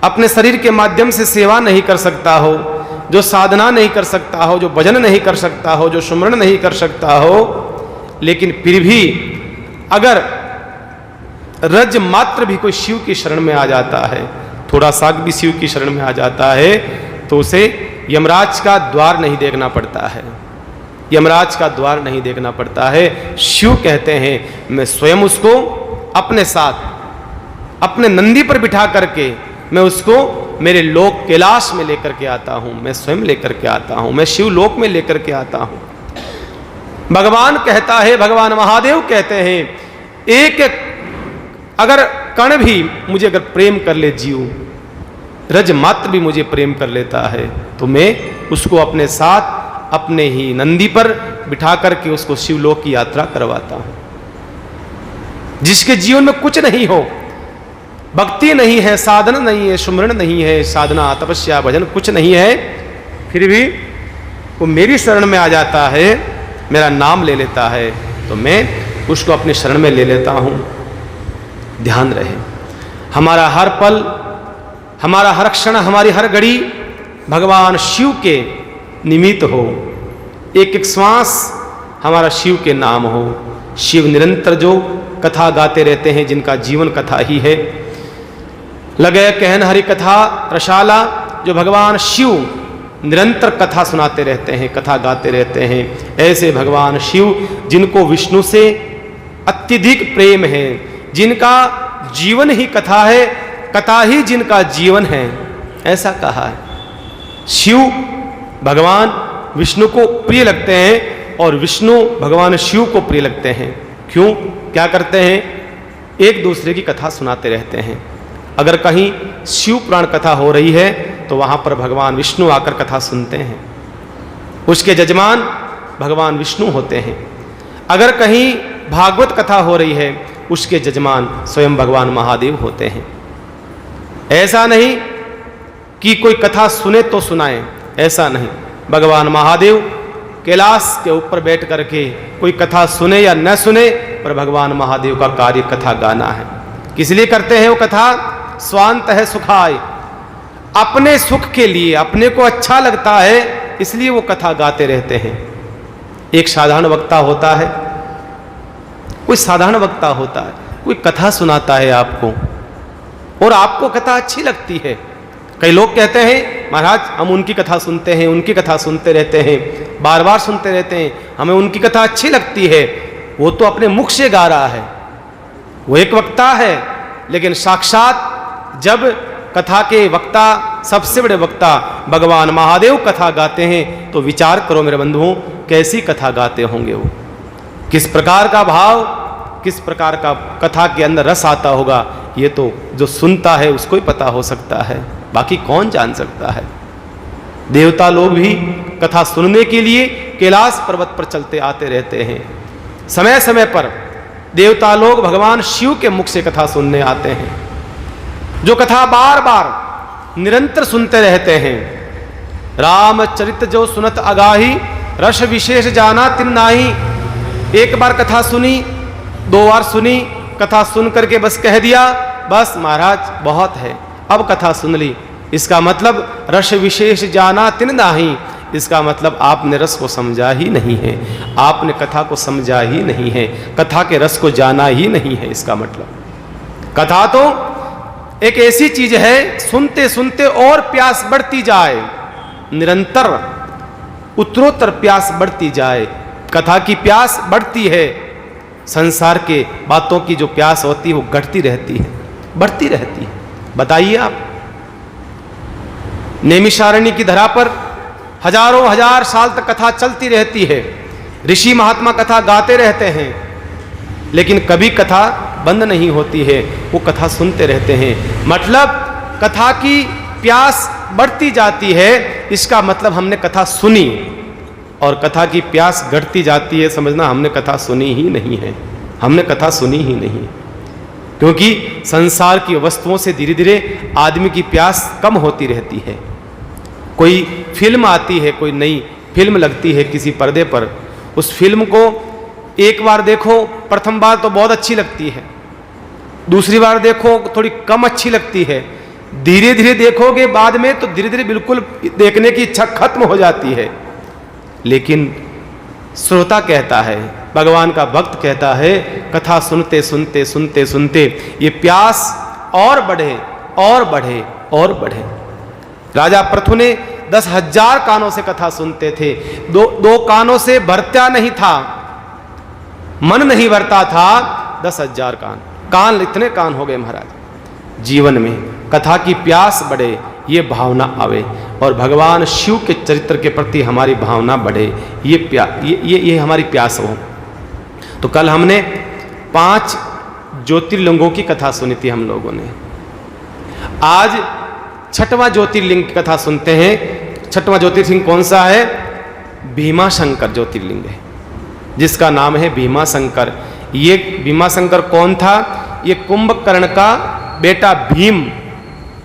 Speaker 1: अपने शरीर के माध्यम से सेवा नहीं कर सकता हो, जो साधना नहीं कर सकता हो, जो भजन नहीं कर सकता हो, जो सुमरण नहीं कर सकता हो, लेकिन फिर भी अगर रज मात्र भी कोई शिव की शरण में आ जाता है, थोड़ा सा भी शिव की शरण में आ जाता है, तो उसे यमराज का द्वार नहीं देखना पड़ता है, यमराज का द्वार नहीं देखना पड़ता है। शिव कहते हैं मैं स्वयं उसको अपने साथ अपने नंदी पर बिठा करके मैं उसको मेरे लोक कैलाश में लेकर के आता हूं, मैं स्वयं लेकर के आता हूं, मैं शिवलोक में लेकर के आता हूं। भगवान कहता है, भगवान महादेव कहते हैं, एक एक अगर कण भी मुझे अगर प्रेम कर ले जीव, रज मात्र भी मुझे प्रेम कर लेता है, तो मैं उसको अपने साथ अपने ही नंदी पर बिठा करके उसको शिवलोक की यात्रा करवाता हूं। जिसके जीवन में कुछ नहीं हो, भक्ति नहीं है, साधन नहीं है, सुमरण नहीं है, साधना तपस्या भजन कुछ नहीं है, फिर भी वो मेरी शरण में आ जाता है, मेरा नाम ले लेता है, तो मैं उसको अपनी शरण में ले लेता हूं। ध्यान रहे, हमारा हर पल, हमारा हर क्षण, हमारी हर घड़ी भगवान शिव के निमित्त हो। एक एक श्वास हमारा शिव के नाम हो। शिव निरंतर जो कथा गाते रहते हैं, जिनका जीवन कथा ही है, लगे कहन हरि कथा रसाला, जो भगवान शिव निरंतर कथा सुनाते रहते हैं, कथा गाते रहते हैं, ऐसे भगवान शिव जिनको विष्णु से अत्यधिक प्रेम है, जिनका जीवन ही कथा है, कथा ही जिनका जीवन है, ऐसा कहा है। शिव भगवान विष्णु को प्रिय लगते हैं और विष्णु भगवान शिव को प्रिय लगते हैं। क्यों? क्या करते हैं? एक दूसरे की कथा सुनाते रहते हैं। अगर कहीं शिव पुराण कथा हो रही है तो वहां पर भगवान विष्णु आकर कथा सुनते हैं, उसके जजमान भगवान विष्णु होते हैं। अगर कहीं भागवत कथा हो रही है, उसके जजमान स्वयं भगवान महादेव होते हैं। ऐसा नहीं कि कोई कथा सुने तो सुनाए, ऐसा नहीं। भगवान महादेव कैलाश के ऊपर बैठ करके कोई कथा सुने या न सुने, पर भगवान महादेव का कार्य कथा गाना है। किस लिए करते हैं वो कथा? स्वांत है सुखाय, अपने सुख के लिए, अपने को अच्छा लगता है, इसलिए वो कथा गाते रहते हैं। एक साधारण वक्ता होता है, कोई साधारण वक्ता होता है, कोई कथा सुनाता है आपको और आपको कथा अच्छी लगती है। कई लोग कहते हैं महाराज हम उनकी कथा सुनते हैं, उनकी कथा सुनते रहते हैं, बार बार सुनते रहते हैं, हमें उनकी कथा अच्छी लगती है। वो तो अपने मुख से गा रहा है, वो एक वक्ता है, लेकिन साक्षात जब कथा के वक्ता, सबसे बड़े वक्ता भगवान महादेव कथा गाते हैं, तो विचार करो मेरे बंधुओं, कैसी कथा गाते होंगे वो, किस प्रकार का भाव, किस प्रकार का कथा के अंदर रस आता होगा, ये तो जो सुनता है उसको ही पता हो सकता है, बाकी कौन जान सकता है। देवता लोग भी कथा सुनने के लिए कैलाश पर्वत पर चलते आते रहते हैं। समय समय पर देवता लोग भगवान शिव के मुख से कथा सुनने आते हैं, जो कथा बार बार निरंतर सुनते रहते हैं। रामचरित जो सुनत अगाही, रस विशेष जाना तिन नाही। एक बार कथा सुनी, दो बार सुनी, कथा सुन करके बस कह दिया, बस महाराज बहुत है, अब कथा सुन ली। इसका मतलब रस विशेष जाना तिन नाही, इसका मतलब आपने रस को समझा ही नहीं है, आपने कथा को समझा ही नहीं है, कथा के रस को जाना ही नहीं है। इसका मतलब कथा तो एक ऐसी चीज है, सुनते सुनते और प्यास बढ़ती जाए, निरंतर उत्तरोत्तर प्यास बढ़ती जाए। कथा की प्यास बढ़ती है, संसार के बातों की जो प्यास होती है वो घटती रहती है, बढ़ती रहती है। बताइए आप, नैमिषारण्य की धरा पर हजारों हजार साल तक कथा चलती रहती है, ऋषि महात्मा कथा गाते रहते हैं, लेकिन कभी कथा बंद नहीं होती है, वो कथा सुनते रहते हैं। मतलब कथा की प्यास बढ़ती जाती है, इसका मतलब हमने कथा सुनी, और कथा की प्यास घटती जाती है, समझना हमने कथा सुनी ही नहीं है, हमने कथा सुनी ही नहीं। क्योंकि संसार की वस्तुओं से धीरे धीरे आदमी की प्यास कम होती रहती है। कोई फिल्म आती है, कोई नई फिल्म लगती है किसी पर्दे पर, उस फिल्म को एक बार देखो, प्रथम बार तो बहुत अच्छी लगती है, दूसरी बार देखो थोड़ी कम अच्छी लगती है, धीरे धीरे देखोगे बाद में तो धीरे धीरे बिल्कुल देखने की इच्छा खत्म हो जाती है। लेकिन श्रोता कहता है, भगवान का भक्त कहता है, कथा सुनते सुनते सुनते सुनते ये प्यास और बढ़े और बढ़े और बढ़े। राजा पृथु ने 10,000 कानों से कथा सुनते थे, दो कानों से भरता नहीं था, मन नहीं भरता था, 10,000 कान, इतने कान हो गए महाराज। जीवन में कथा की प्यास बढ़े, ये भावना आवे और भगवान शिव के चरित्र के प्रति हमारी भावना बढ़े, ये हमारी प्यास हो। तो कल हमने 5 ज्योतिर्लिंगों की कथा सुनी थी हम लोगों ने। आज 6वां ज्योतिर्लिंग की कथा सुनते हैं। 6वां ज्योतिर्लिंग कौन सा है? भीमाशंकर ज्योतिर्लिंग है, जिसका नाम है भीमाशंकर। ये भीमाशंकर कौन था? ये कुंभकर्ण का बेटा भीम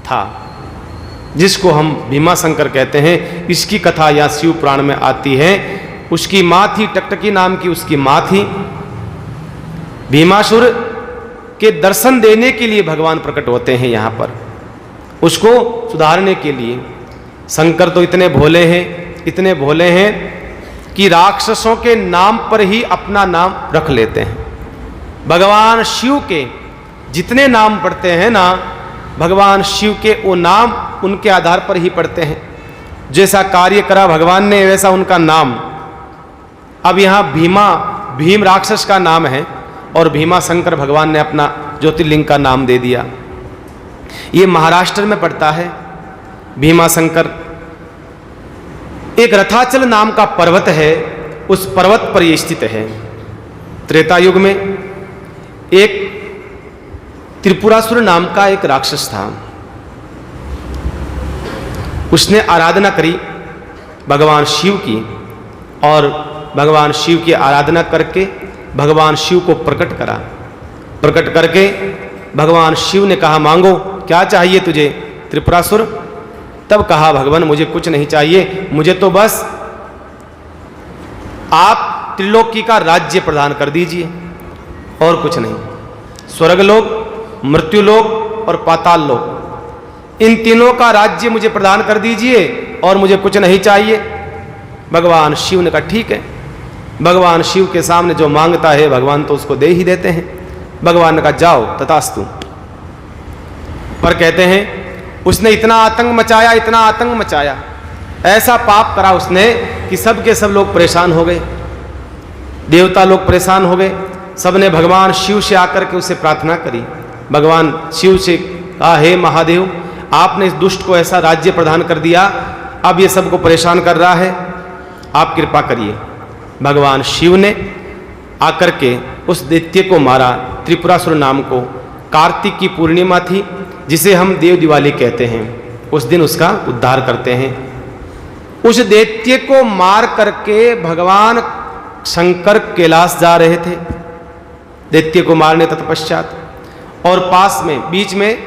Speaker 1: था, जिसको हम भीमाशंकर कहते हैं। इसकी कथा यहाँ शिव पुराण में आती है। उसकी माँ थी टकटकी नाम की, उसकी माँ थी। भीमासुर के दर्शन देने के लिए भगवान प्रकट होते हैं यहाँ पर, उसको सुधारने के लिए। शंकर तो इतने भोले हैं, इतने भोले हैं कि राक्षसों के नाम पर ही अपना नाम रख लेते हैं। भगवान शिव के जितने नाम पढ़ते हैं ना, भगवान शिव के वो नाम उनके आधार पर ही पढ़ते हैं। जैसा कार्य करा भगवान ने वैसा उनका नाम। अब यहाँ भीम राक्षस का नाम है और भीमाशंकर भगवान ने अपना ज्योतिर्लिंग का नाम दे दिया। ये महाराष्ट्र में पड़ता है भीमाशंकर। एक रथाचल नाम का पर्वत है, उस पर्वत पर ये स्थित है। त्रेता युग में एक त्रिपुरासुर नाम का एक राक्षस था। उसने आराधना करी भगवान शिव की और भगवान शिव की आराधना करके भगवान शिव को प्रकट करा। प्रकट करके भगवान शिव ने कहा, मांगो क्या चाहिए तुझे त्रिपुरासुर? तब कहा भगवान, मुझे कुछ नहीं चाहिए, मुझे तो बस आप त्रिलोकी का राज्य प्रदान कर दीजिए और कुछ नहीं। स्वर्गलोक, मृत्युलोक और पाताल लोक, इन तीनों का राज्य मुझे प्रदान कर दीजिए और मुझे कुछ नहीं चाहिए। भगवान शिव ने कहा ठीक है। भगवान शिव के सामने जो मांगता है भगवान तो उसको दे ही देते हैं। भगवान ने कहा जाओ तथास्तु। पर कहते हैं उसने इतना आतंक मचाया, इतना आतंक मचाया, ऐसा पाप करा उसने कि सब के सब लोग परेशान हो गए। देवता लोग परेशान हो गए। सबने भगवान शिव से आकर के उससे प्रार्थना करी। भगवान शिव से कहा, हे महादेव, आपने इस दुष्ट को ऐसा राज्य प्रदान कर दिया, अब ये सबको परेशान कर रहा है, आप कृपा करिए। भगवान शिव ने आकर के उस दैत्य को मारा, त्रिपुरासुर नाम को। कार्तिक की पूर्णिमा थी, जिसे हम देव दिवाली कहते हैं। उस दिन उसका उद्धार करते हैं। उस दैत्य को मार करके भगवान शंकर कैलाश जा रहे थे दैत्य को मारने तत्पश्चात। और पास में बीच में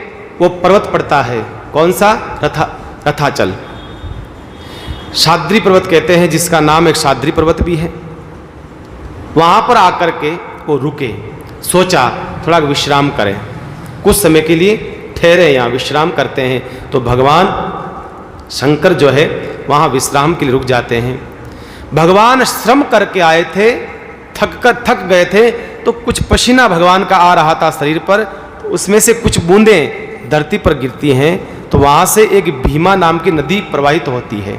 Speaker 1: वो पर्वत पड़ता है, कौन सा? रथाचल, शाद्री पर्वत कहते हैं, जिसका नाम एक शाद्री पर्वत भी है। वहां पर आकर के वो रुके, सोचा थोड़ा विश्राम करें, कुछ समय के लिए ठहरे, यहाँ विश्राम करते हैं। तो भगवान शंकर जो है वहाँ विश्राम के लिए रुक जाते हैं। भगवान श्रम करके आए थे, थक गए थे, तो कुछ पसीना भगवान का आ रहा था शरीर पर, उसमें से कुछ बूंदें धरती पर गिरती हैं। तो वहाँ से एक भीमा नाम की नदी प्रवाहित होती है।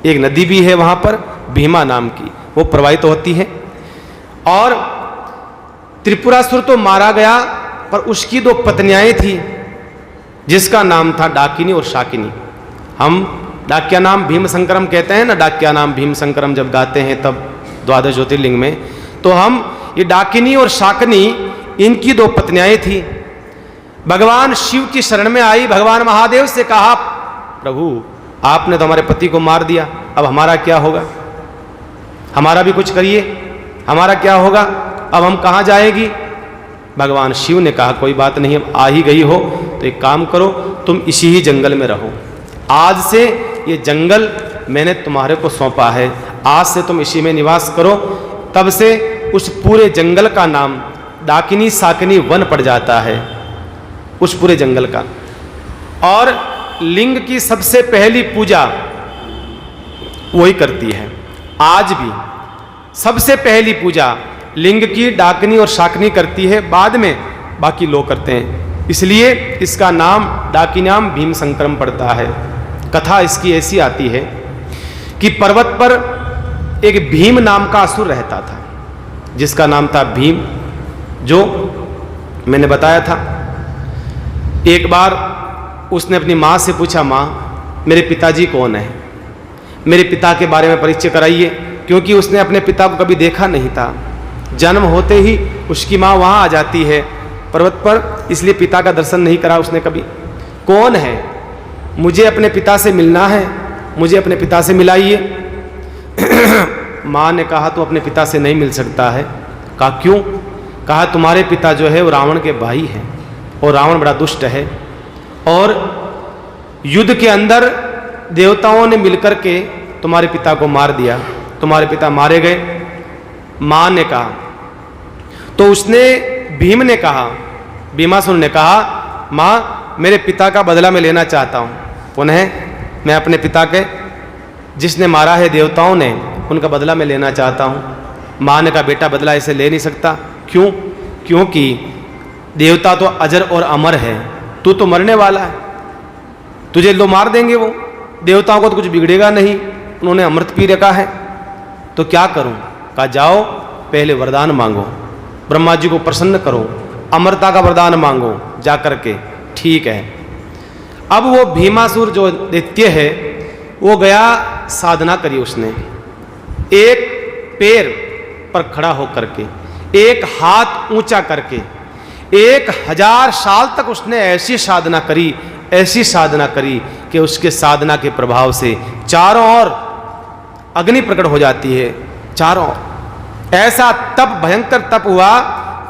Speaker 1: एक नदी भी है वहाँ पर भीमा नाम की, वो प्रवाहित होती है। और त्रिपुरासुर तो मारा गया, पर उसकी 2 पत्नियाएं थी, जिसका नाम था डाकिनी और शाकिनी। हम डाक्या नाम भीमशंकरम कहते हैं ना, डाक्या नाम भीमशंकरम जब गाते हैं तब 12 ज्योतिर्लिंग में, तो हम ये डाकिनी और शाकिनी, इनकी 2 पत्नियाएं थी। भगवान शिव की शरण में आई, भगवान महादेव से कहा, प्रभु आपने तो हमारे पति को मार दिया, अब हमारा क्या होगा? हमारा भी कुछ करिए, हमारा क्या होगा? अब हम कहाँ जाएगी? भगवान शिव ने कहा कोई बात नहीं, अब आ ही गई हो तो एक काम करो, तुम इसी ही जंगल में रहो। आज से ये जंगल मैंने तुम्हारे को सौंपा है, आज से तुम इसी में निवास करो। तब से उस पूरे जंगल का नाम डाकिनी शाकिनी वन पड़ जाता है, उस पूरे जंगल का। और लिंग की सबसे पहली पूजा वही करती है। आज भी सबसे पहली पूजा लिंग की डाकिनी और शाकिनी करती है, बाद में बाकी लोग करते हैं। इसलिए इसका नाम डाकिनाम भीमशंकरम पड़ता है। कथा इसकी ऐसी आती है कि पर्वत पर एक भीम नाम का असुर रहता था, जिसका नाम था भीम, जो मैंने बताया था। एक बार उसने अपनी माँ से पूछा, माँ मेरे पिताजी कौन है, मेरे पिता के बारे में परिचय कराइए, क्योंकि उसने अपने पिता को कभी देखा नहीं था। जन्म होते ही उसकी माँ वहाँ आ जाती है पर्वत पर, इसलिए पिता का दर्शन नहीं करा उसने कभी। कौन है, मुझे अपने पिता से मिलना है, मुझे अपने पिता से मिलाइए। माँ ने कहा तो अपने पिता से नहीं मिल सकता है। कहा क्यों? कहा तुम्हारे पिता जो है वो रावण के भाई हैं, और रावण बड़ा दुष्ट है, और युद्ध के अंदर देवताओं ने मिलकर के तुम्हारे पिता को मार दिया, तुम्हारे पिता मारे गए। माँ ने कहा तो उसने, भीम ने कहा, भीमासुर ने कहा माँ मेरे पिता का बदला मैं लेना चाहता हूँ, पुनः मैं अपने पिता के जिसने मारा है देवताओं ने उनका बदला मैं लेना चाहता हूँ। माँ ने कहा बेटा बदला ऐसे ले नहीं सकता। क्यों? क्योंकि देवता तो अजर और अमर है, तू तो मरने वाला है, तुझे लोग मार देंगे। वो देवताओं को तो कुछ बिगड़ेगा नहीं, उन्होंने अमृत पी रखा है, तो क्या करूं? कहा जाओ पहले वरदान मांगो, ब्रह्मा जी को प्रसन्न करो, अमरता का वरदान मांगो जा करके। ठीक है। अब वो भीमासुर जो दैत्य है वो गया, साधना करी उसने, एक पैर पर खड़ा होकर के, एक हाथ ऊंचा करके 1000 साल तक उसने ऐसी साधना करी, ऐसी साधना करी कि उसके साधना के प्रभाव से चारों ओर अग्नि प्रकट हो जाती है, चारों ओर। ऐसा तप, भयंकर तप हुआ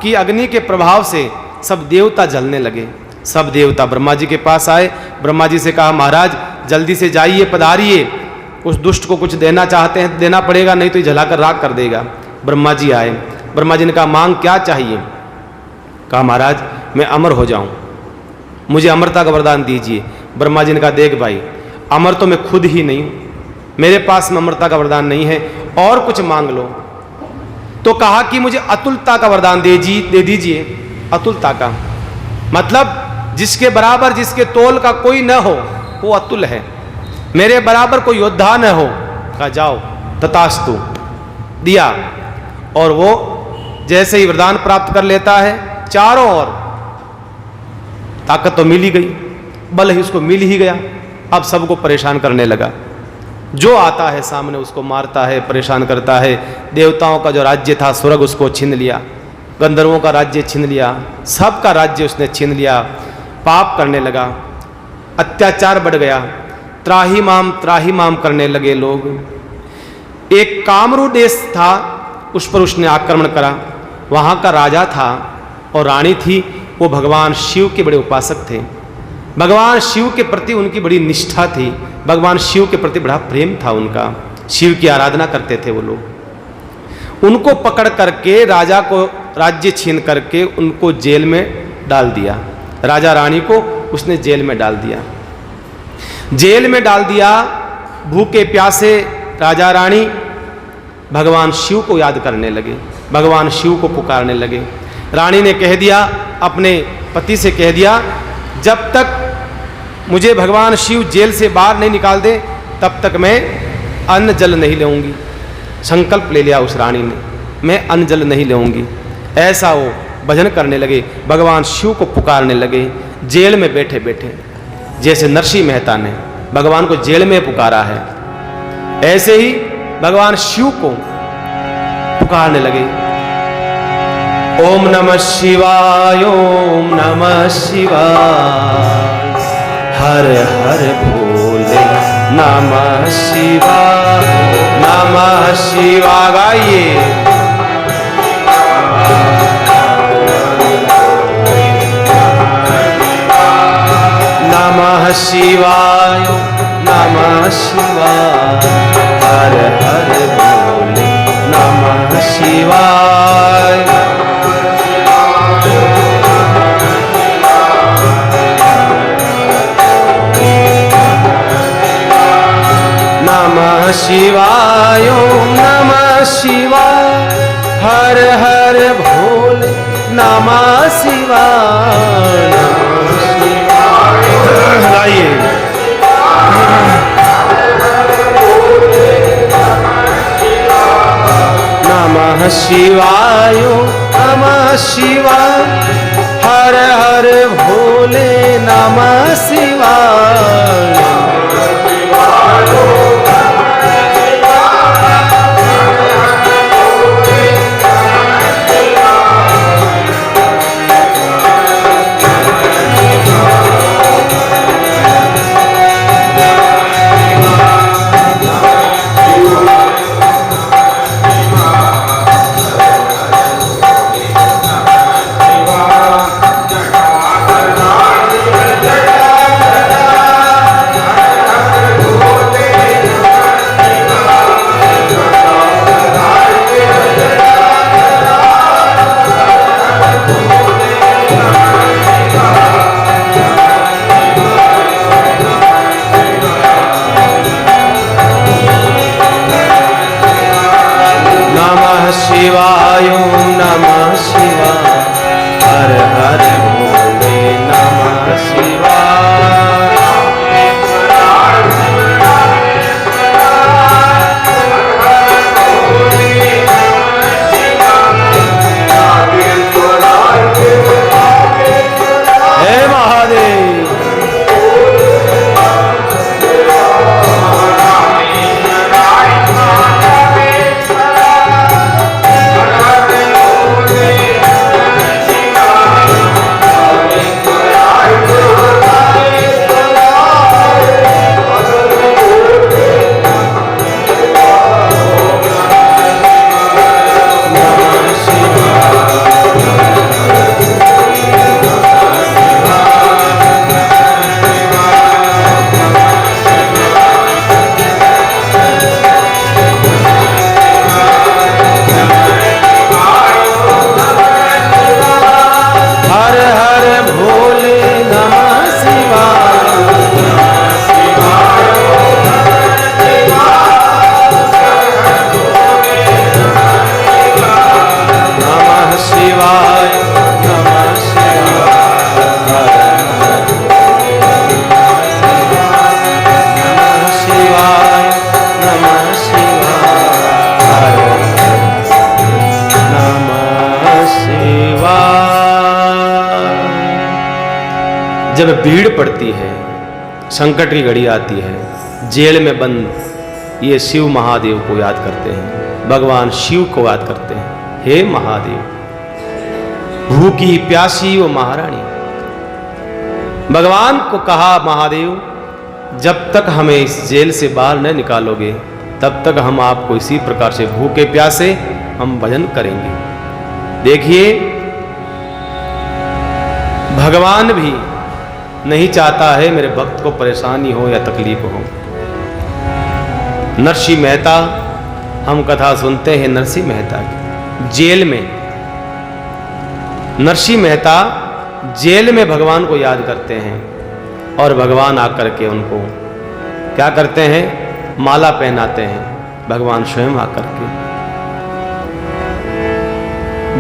Speaker 1: कि अग्नि के प्रभाव से सब देवता जलने लगे। सब देवता ब्रह्मा जी के पास आए, ब्रह्मा जी से कहा महाराज जल्दी से जाइए, पधारिए, उस दुष्ट को कुछ देना चाहते हैं देना पड़ेगा, नहीं तो ये जलाकर राख कर देगा। ब्रह्मा जी आए, ब्रह्मा जी ने कहा मांग क्या चाहिए? कहा महाराज मैं अमर हो जाऊं, मुझे अमरता का वरदान दीजिए। ब्रह्मा जी ने कहा देख भाई, अमर तो मैं खुद ही नहीं हूं, मेरे पास में अमरता का वरदान नहीं है, और कुछ मांग लो। तो कहा कि मुझे अतुलता का वरदान दे दीजिए। अतुलता का मतलब जिसके बराबर, जिसके तोल का कोई न हो वो अतुल है, मेरे बराबर कोई योद्धा न हो। कहा जाओ तथास्तु, दिया। और वो जैसे ही वरदान प्राप्त कर लेता है, चारों ओर ताकत तो मिल ही गई, बल ही उसको मिल ही गया। अब सबको परेशान करने लगा, जो आता है सामने उसको मारता है, परेशान करता है। देवताओं का जो राज्य था स्वर्ग उसको छीन लिया, गंधर्वों का राज्य छीन लिया, सबका राज्य उसने छीन लिया। पाप करने लगा, अत्याचार बढ़ गया, त्राही माम करने लगे लोग। एक कामरू देश था, उस पर उसने आक्रमण करा। वहाँ का राजा था और रानी थी, वो भगवान शिव के बड़े उपासक थे। भगवान शिव के प्रति उनकी बड़ी निष्ठा थी, भगवान शिव के प्रति बड़ा प्रेम था उनका, शिव की आराधना करते थे वो लोग। उनको पकड़ करके राजा को राज्य छीन करके उनको जेल में डाल दिया। राजा रानी को उसने जेल में डाल दिया। जेल में डाल दिया, भूखे प्यासे राजा रानी भगवान शिव को याद करने लगे, भगवान शिव को पुकारने लगे। रानी ने कह दिया, अपने पति से कह दिया, जब तक मुझे भगवान शिव जेल से बाहर नहीं निकाल दे तब तक मैं अन्न जल नहीं लेऊंगी। संकल्प ले लिया उस रानी ने, मैं अन्न जल नहीं लेऊंगी। ऐसा वो भजन करने लगे, भगवान शिव को पुकारने लगे जेल में बैठे बैठे। जैसे नरसिंह मेहता ने भगवान को जेल में पुकारा है, ऐसे ही भगवान शिव को पुकारने लगे। ओम नमः शिवाय, ओम नमः शिवाय, हर हर भोले नमः शिवाय, नमः शिवाय। गाइए नमः शिवाय, नमः शिवाय, हर हर भोले नमः शिवाय। नमः शिवाय, नमः शिवाय, हर हर भोले नमः शिवाय। गाइए नमः शिवाय, नमः शिवाय, हर हर भोले नमः शिवाय। जब भीड़ पड़ती है, संकट की घड़ी आती है, जेल में बंद ये शिव महादेव को याद करते हैं, भगवान शिव को याद करते हैं। हे महादेव, भूखी प्यासी वो महारानी, भगवान को कहा महादेव जब तक हमें इस जेल से बाहर न निकालोगे तब तक हम आपको इसी प्रकार से भूखे प्यासे हम भजन करेंगे। देखिए, भगवान भी नहीं चाहता है मेरे भक्त को परेशानी हो या तकलीफ हो। नरसिंह मेहता, हम कथा सुनते हैं नरसिंह मेहता की, जेल में नरसिंह मेहता जेल में भगवान को याद करते हैं और भगवान आकर के उनको क्या करते हैं, माला पहनाते हैं। भगवान स्वयं आकर के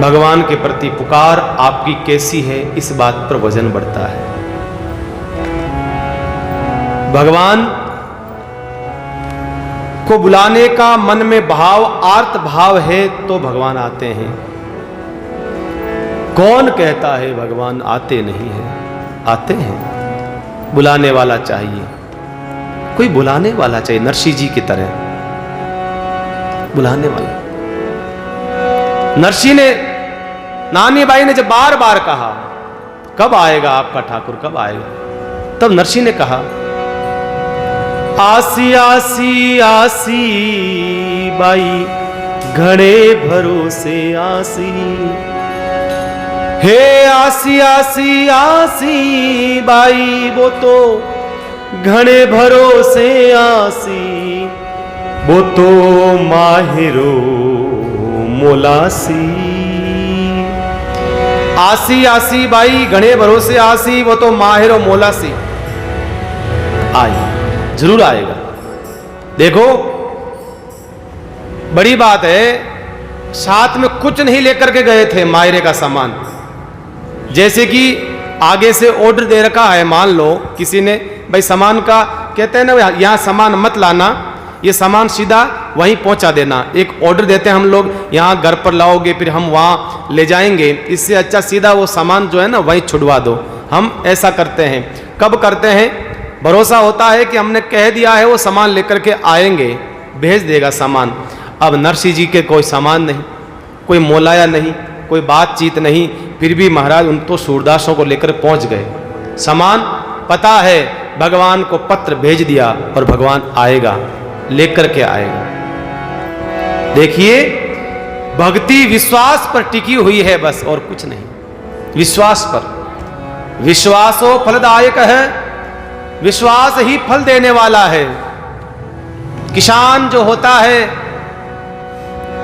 Speaker 1: भगवान के प्रति पुकार आपकी कैसी है, इस बात पर वजन बढ़ता है। भगवान को बुलाने का मन में भाव, आर्त भाव है तो भगवान आते हैं। कौन कहता है भगवान आते नहीं है? आते हैं। बुलाने वाला चाहिए, कोई बुलाने वाला चाहिए, नरसिंह जी की तरह बुलाने वाला। नरसिंह ने, नानी बाई ने जब बार बार कहा कब आएगा आपका ठाकुर, कब आएगा, तब नरसिंह ने कहा आसी आसी आसी बाई घड़े भरोसे आसी, हे आसी आसी आसी बाई वो तो घड़े भरोसे आसी, वो तो माहिरो मोलासी। आसी आसी बाई घड़े भरोसे आसी, वो तो माहिरो मोलासी। आई, जरूर आएगा। देखो, बड़ी बात है, साथ में कुछ नहीं लेकर के गए थे मायरे का सामान। जैसे कि आगे से ऑर्डर दे रखा है, मान लो किसी ने, भाई सामान का कहते हैं ना, यहां सामान मत लाना, ये सामान सीधा वहीं पहुंचा देना। एक ऑर्डर देते हैं हम लोग, यहां घर पर लाओगे फिर हम वहां ले जाएंगे, इससे अच्छा सीधा वो सामान जो है ना वहीं छुड़वा दो। हम ऐसा करते हैं। कब करते हैं? भरोसा होता है कि हमने कह दिया है वो सामान लेकर के आएंगे, भेज देगा सामान। अब नरसिंह जी के कोई सामान नहीं, कोई मोलाया नहीं, कोई बातचीत नहीं, फिर भी महाराज उन तो सूरदासों को लेकर पहुंच गए। सामान पता है, भगवान को पत्र भेज दिया और भगवान आएगा, लेकर के आएगा। देखिए, भक्ति विश्वास पर टिकी हुई है बस, और कुछ नहीं। विश्वास पर, विश्वासो फलदायक है, विश्वास ही फल देने वाला है। किसान जो होता है,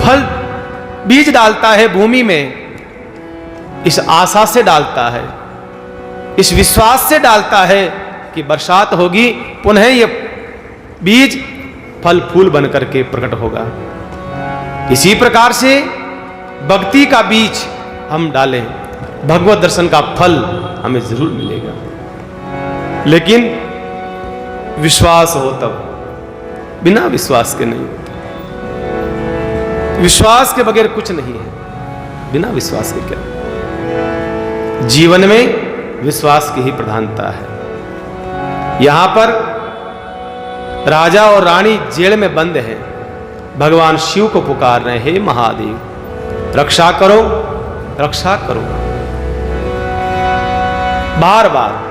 Speaker 1: फल बीज डालता है भूमि में, इस आशा से डालता है, इस विश्वास से डालता है कि बरसात होगी, पुनः ये बीज फल फूल बनकर के प्रकट होगा। इसी प्रकार से भक्ति का बीज हम डालें, भगवत दर्शन का फल हमें जरूर मिलेगा। लेकिन विश्वास हो तब, बिना विश्वास के नहीं होता। विश्वास के बगैर कुछ नहीं है, बिना विश्वास के क्या। जीवन में विश्वास की ही प्रधानता है। यहां पर राजा और रानी जेल में बंद है, भगवान शिव को पुकार रहे, हे महादेव रक्षा करो, रक्षा करो। बार बार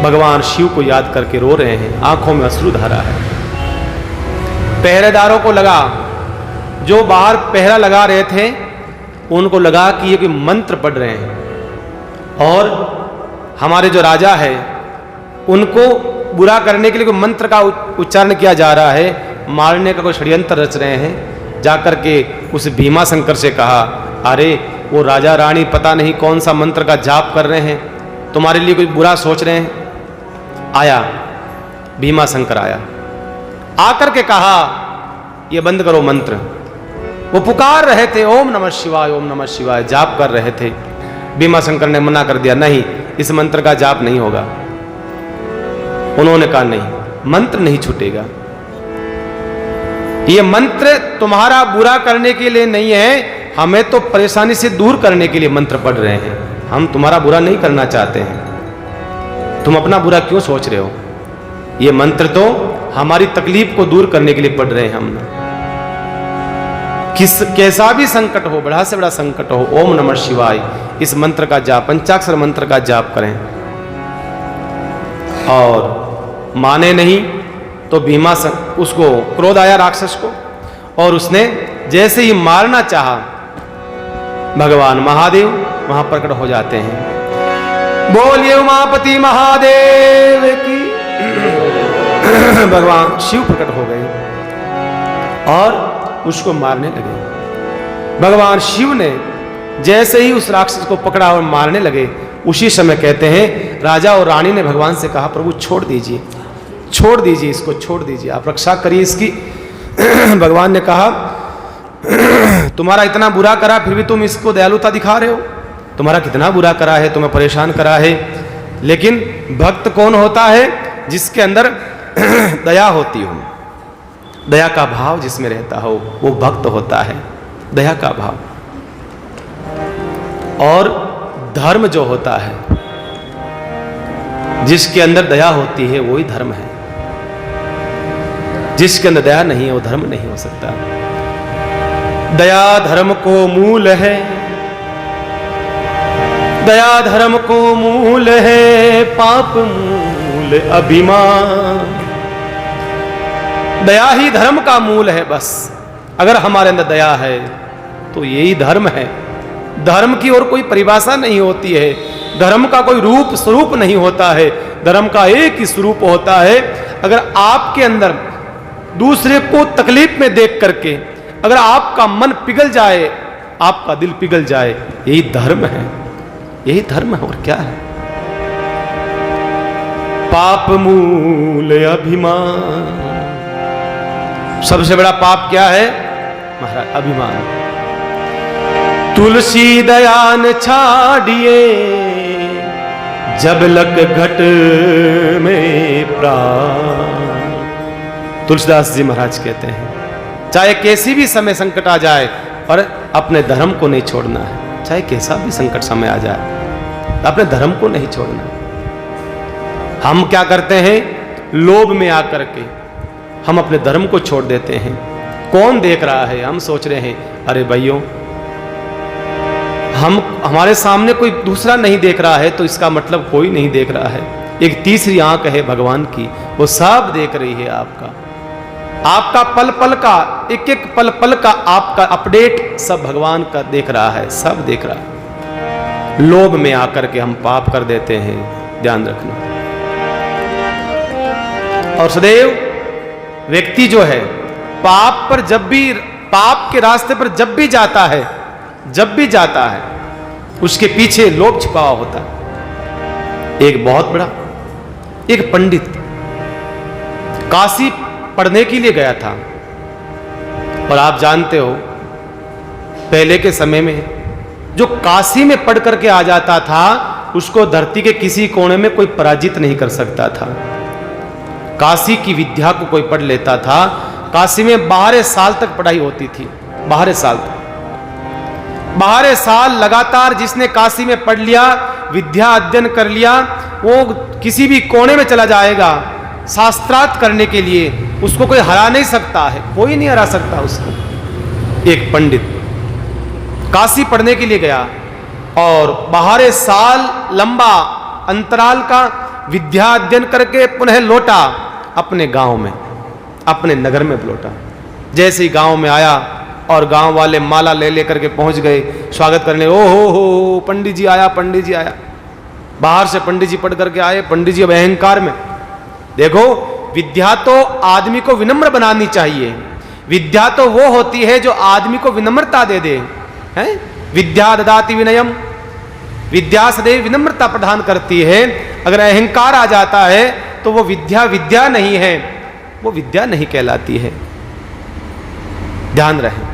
Speaker 1: भगवान शिव को याद करके रो रहे हैं, आंखों में अश्रु धारा है। पहरेदारों को लगा, जो बाहर पहरा लगा रहे थे, उनको लगा कि ये कोई मंत्र पढ़ रहे हैं और हमारे जो राजा है उनको बुरा करने के लिए कोई मंत्र का उच्चारण किया जा रहा है, मारने का कोई षड्यंत्र रच रहे हैं। जाकर के उस भीमा शंकर से कहा, अरे वो राजा रानी पता नहीं कौन सा मंत्र का जाप कर रहे हैं, तुम्हारे लिए कोई बुरा सोच रहे हैं। आया भीमा शंकर, आया, आकर के कहा ये बंद करो मंत्र। वो पुकार रहे थे, ओम नमः शिवाय, ओम नमः शिवाय जाप कर रहे थे। भीमा शंकर ने मना कर दिया, नहीं इस मंत्र का जाप नहीं होगा। उन्होंने कहा नहीं, मंत्र नहीं छूटेगा, ये मंत्र तुम्हारा बुरा करने के लिए नहीं है, हमें तो परेशानी से दूर करने के लिए मंत्र पढ़ रहे हैं। हम तुम्हारा बुरा नहीं करना चाहते हैं, तुम अपना बुरा क्यों सोच रहे हो? ये मंत्र तो हमारी तकलीफ को दूर करने के लिए पढ़ रहे हैं हम। कैसा भी संकट हो, बड़ा से बड़ा संकट हो, ओम नमः शिवाय इस मंत्र का जाप, पंचाक्षर मंत्र का जाप करें। और माने नहीं तो भीमा उसको क्रोध आया राक्षस को, और उसने जैसे ही मारना चाहा, भगवान महादेव वहां प्रकट हो जाते हैं। बोलिए उमापति महादेव की। भगवान शिव प्रकट हो गए और उसको मारने लगे। भगवान शिव ने जैसे ही उस राक्षस को पकड़ा और मारने लगे, उसी समय कहते हैं राजा और रानी ने भगवान से कहा, प्रभु छोड़ दीजिए, छोड़ दीजिए, इसको छोड़ दीजिए, आप रक्षा करिए इसकी। भगवान ने कहा, तुम्हारा इतना बुरा करा फिर भी तुम इसको दयालुता दिखा रहे हो, तुम्हारा कितना बुरा करा है, तुम्हें परेशान करा है। लेकिन भक्त कौन होता है? जिसके अंदर दया होती हो, दया का भाव जिसमें रहता हो, वो भक्त होता है। दया का भाव और धर्म जो होता है, जिसके अंदर दया होती है वही धर्म है। जिसके अंदर दया नहीं है वो धर्म नहीं हो सकता। दया धर्म को मूल है, दया धर्म को मूल है, पाप मूल अभिमान। दया ही धर्म का मूल है। बस अगर हमारे अंदर दया है तो यही धर्म है। धर्म की और कोई परिभाषा नहीं होती है, धर्म का कोई रूप स्वरूप नहीं होता है, धर्म का एक ही स्वरूप होता है। अगर आपके अंदर दूसरे को तकलीफ में देख करके अगर आपका मन पिघल जाए, आपका दिल पिघल जाए, यही धर्म है, यही धर्म है। और क्या है? पाप मूल अभिमान। सबसे बड़ा पाप क्या है महाराज? अभिमान। तुलसी दयान छाड़िए, जब लग घट में प्राण। तुलसीदास जी महाराज कहते हैं, चाहे कैसी भी समय संकट आ जाए और अपने धर्म को नहीं छोड़ना है। चाहे कैसा भी संकट समय आ जाए, अपने धर्म को नहीं छोड़ना। हम क्या करते हैं? लोभ में आकर के हम अपने धर्म को छोड़ देते हैं। कौन देख रहा है? हम सोच रहे हैं अरे भाइयों, हमारे सामने कोई दूसरा नहीं देख रहा है तो इसका मतलब कोई नहीं देख रहा है। एक तीसरी आंख है भगवान की, वो सब देख रही है आपका, आपका पल पल का, एक एक पल पल का आपका अपडेट सब भगवान का देख रहा है, सब देख रहा है। लोभ में आकर के हम पाप कर देते हैं, ध्यान रखना। और सदैव व्यक्ति जो है पाप पर जब भी, पाप के रास्ते पर जब भी जाता है, जब भी जाता है, उसके पीछे लोभ छिपा हुआ होता है। एक बहुत बड़ा एक पंडित काशी पढ़ने के लिए गया था, और आप जानते हो पहले के समय में जो काशी में पढ़ करके आ जाता था, उसको धरती के किसी कोने में कोई पराजित नहीं कर सकता था। काशी की विद्या को कोई पढ़ लेता था। काशी में 12 साल तक पढ़ाई होती थी, 12 साल तक, 12 साल लगातार जिसने काशी में पढ़ लिया, विद्या अध्ययन कर लिया, वो किसी भी कोने में चला जाएगा शास्त्रार्थ करने के लिए, उसको कोई हरा नहीं सकता है, कोई नहीं हरा सकता उसको। एक पंडित काशी पढ़ने के लिए गया और 12 साल लंबा अंतराल का विद्या अध्ययन करके पुनः लौटा अपने गांव में, अपने नगर में लौटा। जैसे ही गांव में आया और गांव वाले माला ले लेकर के पहुंच गए स्वागत करने, ओ हो पंडित जी आया, पंडित जी आया। बाहर से पंडित जी पढ़ करके आए। पंडित जी अब अहंकार में। देखो, विद्या तो आदमी को विनम्र बनानी चाहिए। विद्या तो वो होती है जो आदमी को विनम्रता दे दे, है? विद्या ददाति विनयम, विद्या सदैव विनम्रता प्रदान करती है। अगर अहंकार आ जाता है तो वो विद्या विद्या नहीं है, वो विद्या नहीं कहलाती है। ध्यान रहे।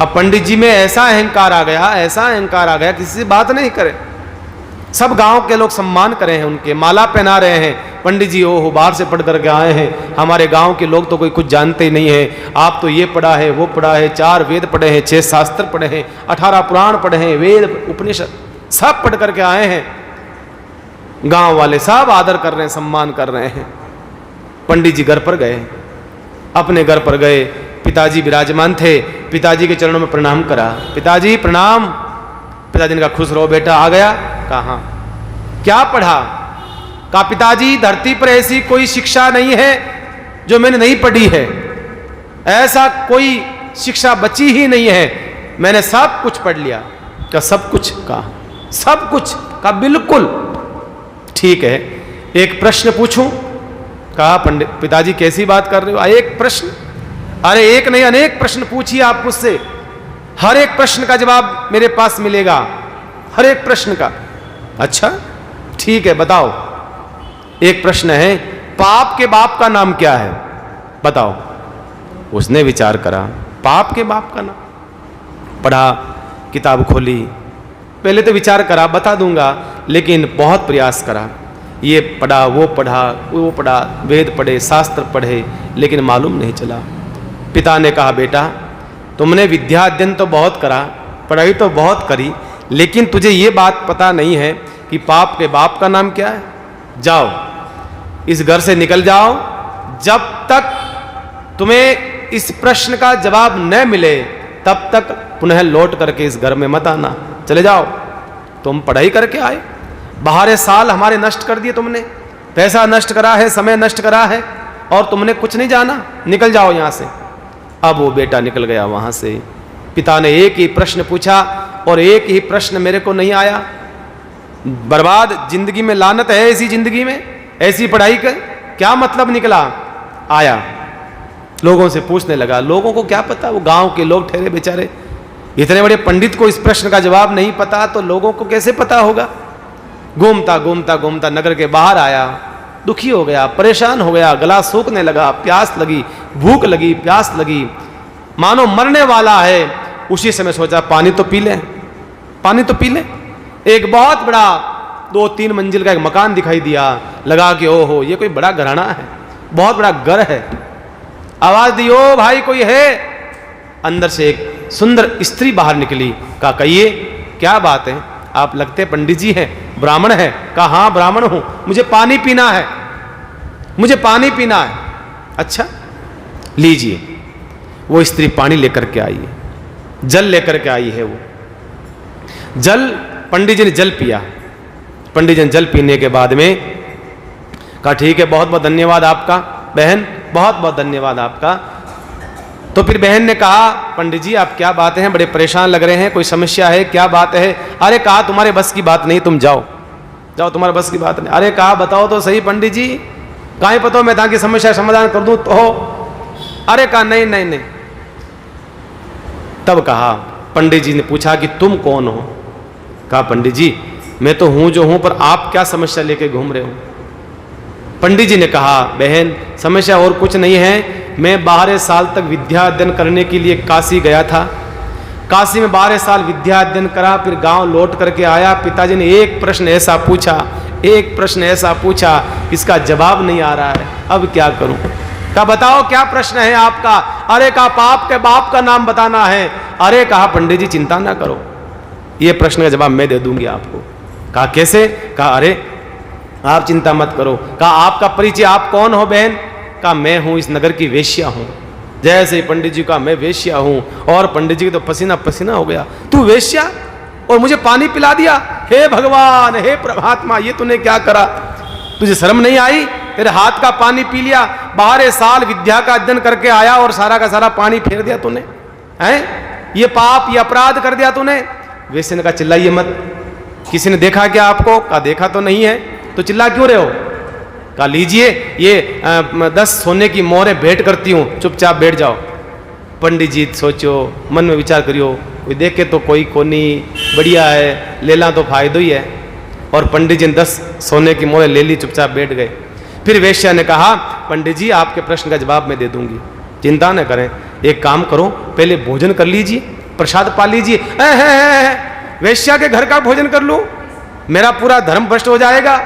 Speaker 1: अब पंडित जी में ऐसा अहंकार आ गया, ऐसा अहंकार आ गया, किसी से बात नहीं करे। सब गांव के लोग सम्मान करे हैं, उनके माला पहना रहे हैं। पंडित जी ओहो बाहर से पढ़ करके आए हैं, हमारे गांव के लोग तो कोई कुछ जानते ही नहीं है। आप तो ये पढ़ा है, वो पढ़ा है, 4 वेद पढ़े हैं, 6 शास्त्र पढ़े हैं, 18 पुराण पढ़े हैं, वेद उपनिषद। सब पढ़ करके आए हैं। गांव वाले सब आदर कर रहे हैं, सम्मान कर रहे हैं। पंडित जी घर पर गए, अपने घर पर गए, पिताजी विराजमान थे, पिताजी के चरणों में प्रणाम करा। पिताजी प्रणाम। पिताजी ने कहा खुश रहो बेटा, आ गया? कहा क्या पढ़ा? कहा पिताजी धरती पर ऐसी कोई शिक्षा नहीं है जो मैंने नहीं पढ़ी है, ऐसा कोई शिक्षा बची ही नहीं है, मैंने सब कुछ पढ़ लिया। क्या सब कुछ? कहा सब कुछ। कहा बिल्कुल ठीक है, एक प्रश्न पूछूं? कहा पंडित पिताजी कैसी बात कर रहे हो? एक प्रश्न? अरे एक नहीं अनेक प्रश्न पूछिए आप मुझसे, हर एक प्रश्न का जवाब मेरे पास मिलेगा, हर एक प्रश्न का। अच्छा ठीक है बताओ। एक प्रश्न है, पाप के बाप का नाम क्या है? बताओ। उसने विचार करा, पाप के बाप का नाम? पढ़ा, किताब खोली, पहले तो विचार करा बता दूंगा, लेकिन बहुत प्रयास करा, ये पढ़ा वो पढ़ा, वेद पढ़े, शास्त्र पढ़े, लेकिन मालूम नहीं चला। पिता ने कहा बेटा तुमने विद्या अध्ययन तो बहुत करा, पढ़ाई तो बहुत करी, लेकिन तुझे ये बात पता नहीं है कि पाप के बाप का नाम क्या है। जाओ इस घर से निकल जाओ, जब तक तुम्हें इस प्रश्न का जवाब न मिले तब तक पुनः लौट करके इस घर में मत आना, चले जाओ। तुम पढ़ाई करके आए, बाहर साल हमारे नष्ट कर दिए तुमने, पैसा नष्ट करा है, समय नष्ट करा है, और तुमने कुछ नहीं जाना, निकल जाओ यहां से। अब वो बेटा निकल गया वहां से। पिता ने एक ही प्रश्न पूछा और एक ही प्रश्न मेरे को नहीं आया। बर्बाद जिंदगी में, लानत है ऐसी जिंदगी में, ऐसी पढ़ाई का क्या मतलब निकला? आया लोगों से पूछने लगा, लोगों को क्या पता, वो गांव के लोग ठहरे बेचारे, इतने बड़े पंडित को इस प्रश्न का जवाब नहीं पता तो लोगों को कैसे पता होगा। घूमता घूमता घूमता नगर के बाहर आया, दुखी हो गया, परेशान हो गया, गला सूखने लगा, प्यास लगी, भूख लगी, प्यास लगी, मानो मरने वाला है। उसी समय सोचा पानी तो पी ले, पानी तो पी ले। एक बहुत बड़ा 2-3 मंजिल का एक मकान दिखाई दिया, लगा कि ओहो ये कोई बड़ा घराना है, बहुत बड़ा घर है। आवाज दी, ओ भाई कोई है? अंदर से एक सुंदर स्त्री बाहर निकली। कहा कहिए क्या बात है, आप लगते पंडित जी हैं, ब्राह्मण है? कहा हाँ ब्राह्मण हूं, मुझे पानी पीना है, मुझे पानी पीना है। अच्छा लीजिए। वो स्त्री पानी लेकर के आई है, जल लेकर के आई है। वो जल, पंडित जी ने जल पिया। पंडित जी ने जल पीने के बाद में कहा ठीक है, बहुत बहुत धन्यवाद आपका बहन, बहुत बहुत धन्यवाद आपका। तो फिर बहन ने कहा पंडित जी आप क्या बात है, बड़े परेशान लग रहे हैं, कोई समस्या है, क्या बात है? अरे कहा तुम्हारे बस की बात नहीं, तुम जाओ जाओ, तुम्हारे बस की बात नहीं। अरे कहा बताओ तो सही पंडित जी, काहे पता मैं ताकि समस्या समाधान कर दूं तो हो। अरे कहा नहीं नहीं नहीं। तब कहा, पंडित जी ने पूछा कि तुम कौन हो? कहा पंडित जी मैं तो हूं जो हूं, पर आप क्या समस्या लेके घूम रहे हो? पंडित जी ने कहा बहन समस्या और कुछ नहीं है, मैं 12 साल तक विद्या अध्ययन करने के लिए काशी गया था, काशी में 12 साल विद्या अध्ययन करा, फिर गांव लौट करके आया। पिताजी ने एक प्रश्न ऐसा पूछा, एक प्रश्न ऐसा पूछा, इसका जवाब नहीं आ रहा है, अब क्या करूं? कहा बताओ क्या प्रश्न है आपका? अरे कहा पाप के बाप का नाम बताना है। अरे कहा पंडित जी चिंता ना करो, ये प्रश्न का जवाब मैं दे दूंगी आपको। कहा कैसे? कहा अरे आप चिंता मत करो। कहा आपका परिचय, आप कौन हो बहन? कहा मैं हूं इस नगर की वेश्या हूं। जैसे ही पंडित जी का मैं वेश्या हूं, और पंडित जी तो पसीना पसीना हो गया, तू वेश्या और मुझे पानी पिला दिया? हे भगवान, हे परमात्मा, ये तूने क्या करा? तुझे शर्म नहीं आई? तेरे हाथ का पानी पी लिया, 12 साल विद्या का अध्ययन करके आया और सारा का सारा पानी फेर दिया तूने, हैं? ये पाप, ये अपराध कर दिया तूने। वेश्या ने कहा चिल्लाइए मत, किसी ने देखा क्या आपको? कहा देखा तो नहीं है, तो चिल्ला क्यों रहे हो? कहा लीजिए ये 10 सोने की मोहरें भेंट करती हूं, चुपचाप बैठ जाओ। पंडित जी सोचो, मन में विचार करियो, कोई देखे तो कोई कोनी, बढ़िया है, लेला तो फायदा ही है। और पंडित जी ने 10 सोने की मोहरें ले ली, चुपचाप बैठ गए। फिर वेश्या ने कहा पंडित जी आपके प्रश्न का जवाब मैं दे दूंगी, चिंता न करें, एक काम करो पहले भोजन कर लीजिए, प्रसाद पा लीजिए। वेश्या के घर का भोजन कर लूं, मेरा पूरा धर्म भ्रष्ट हो जाएगा,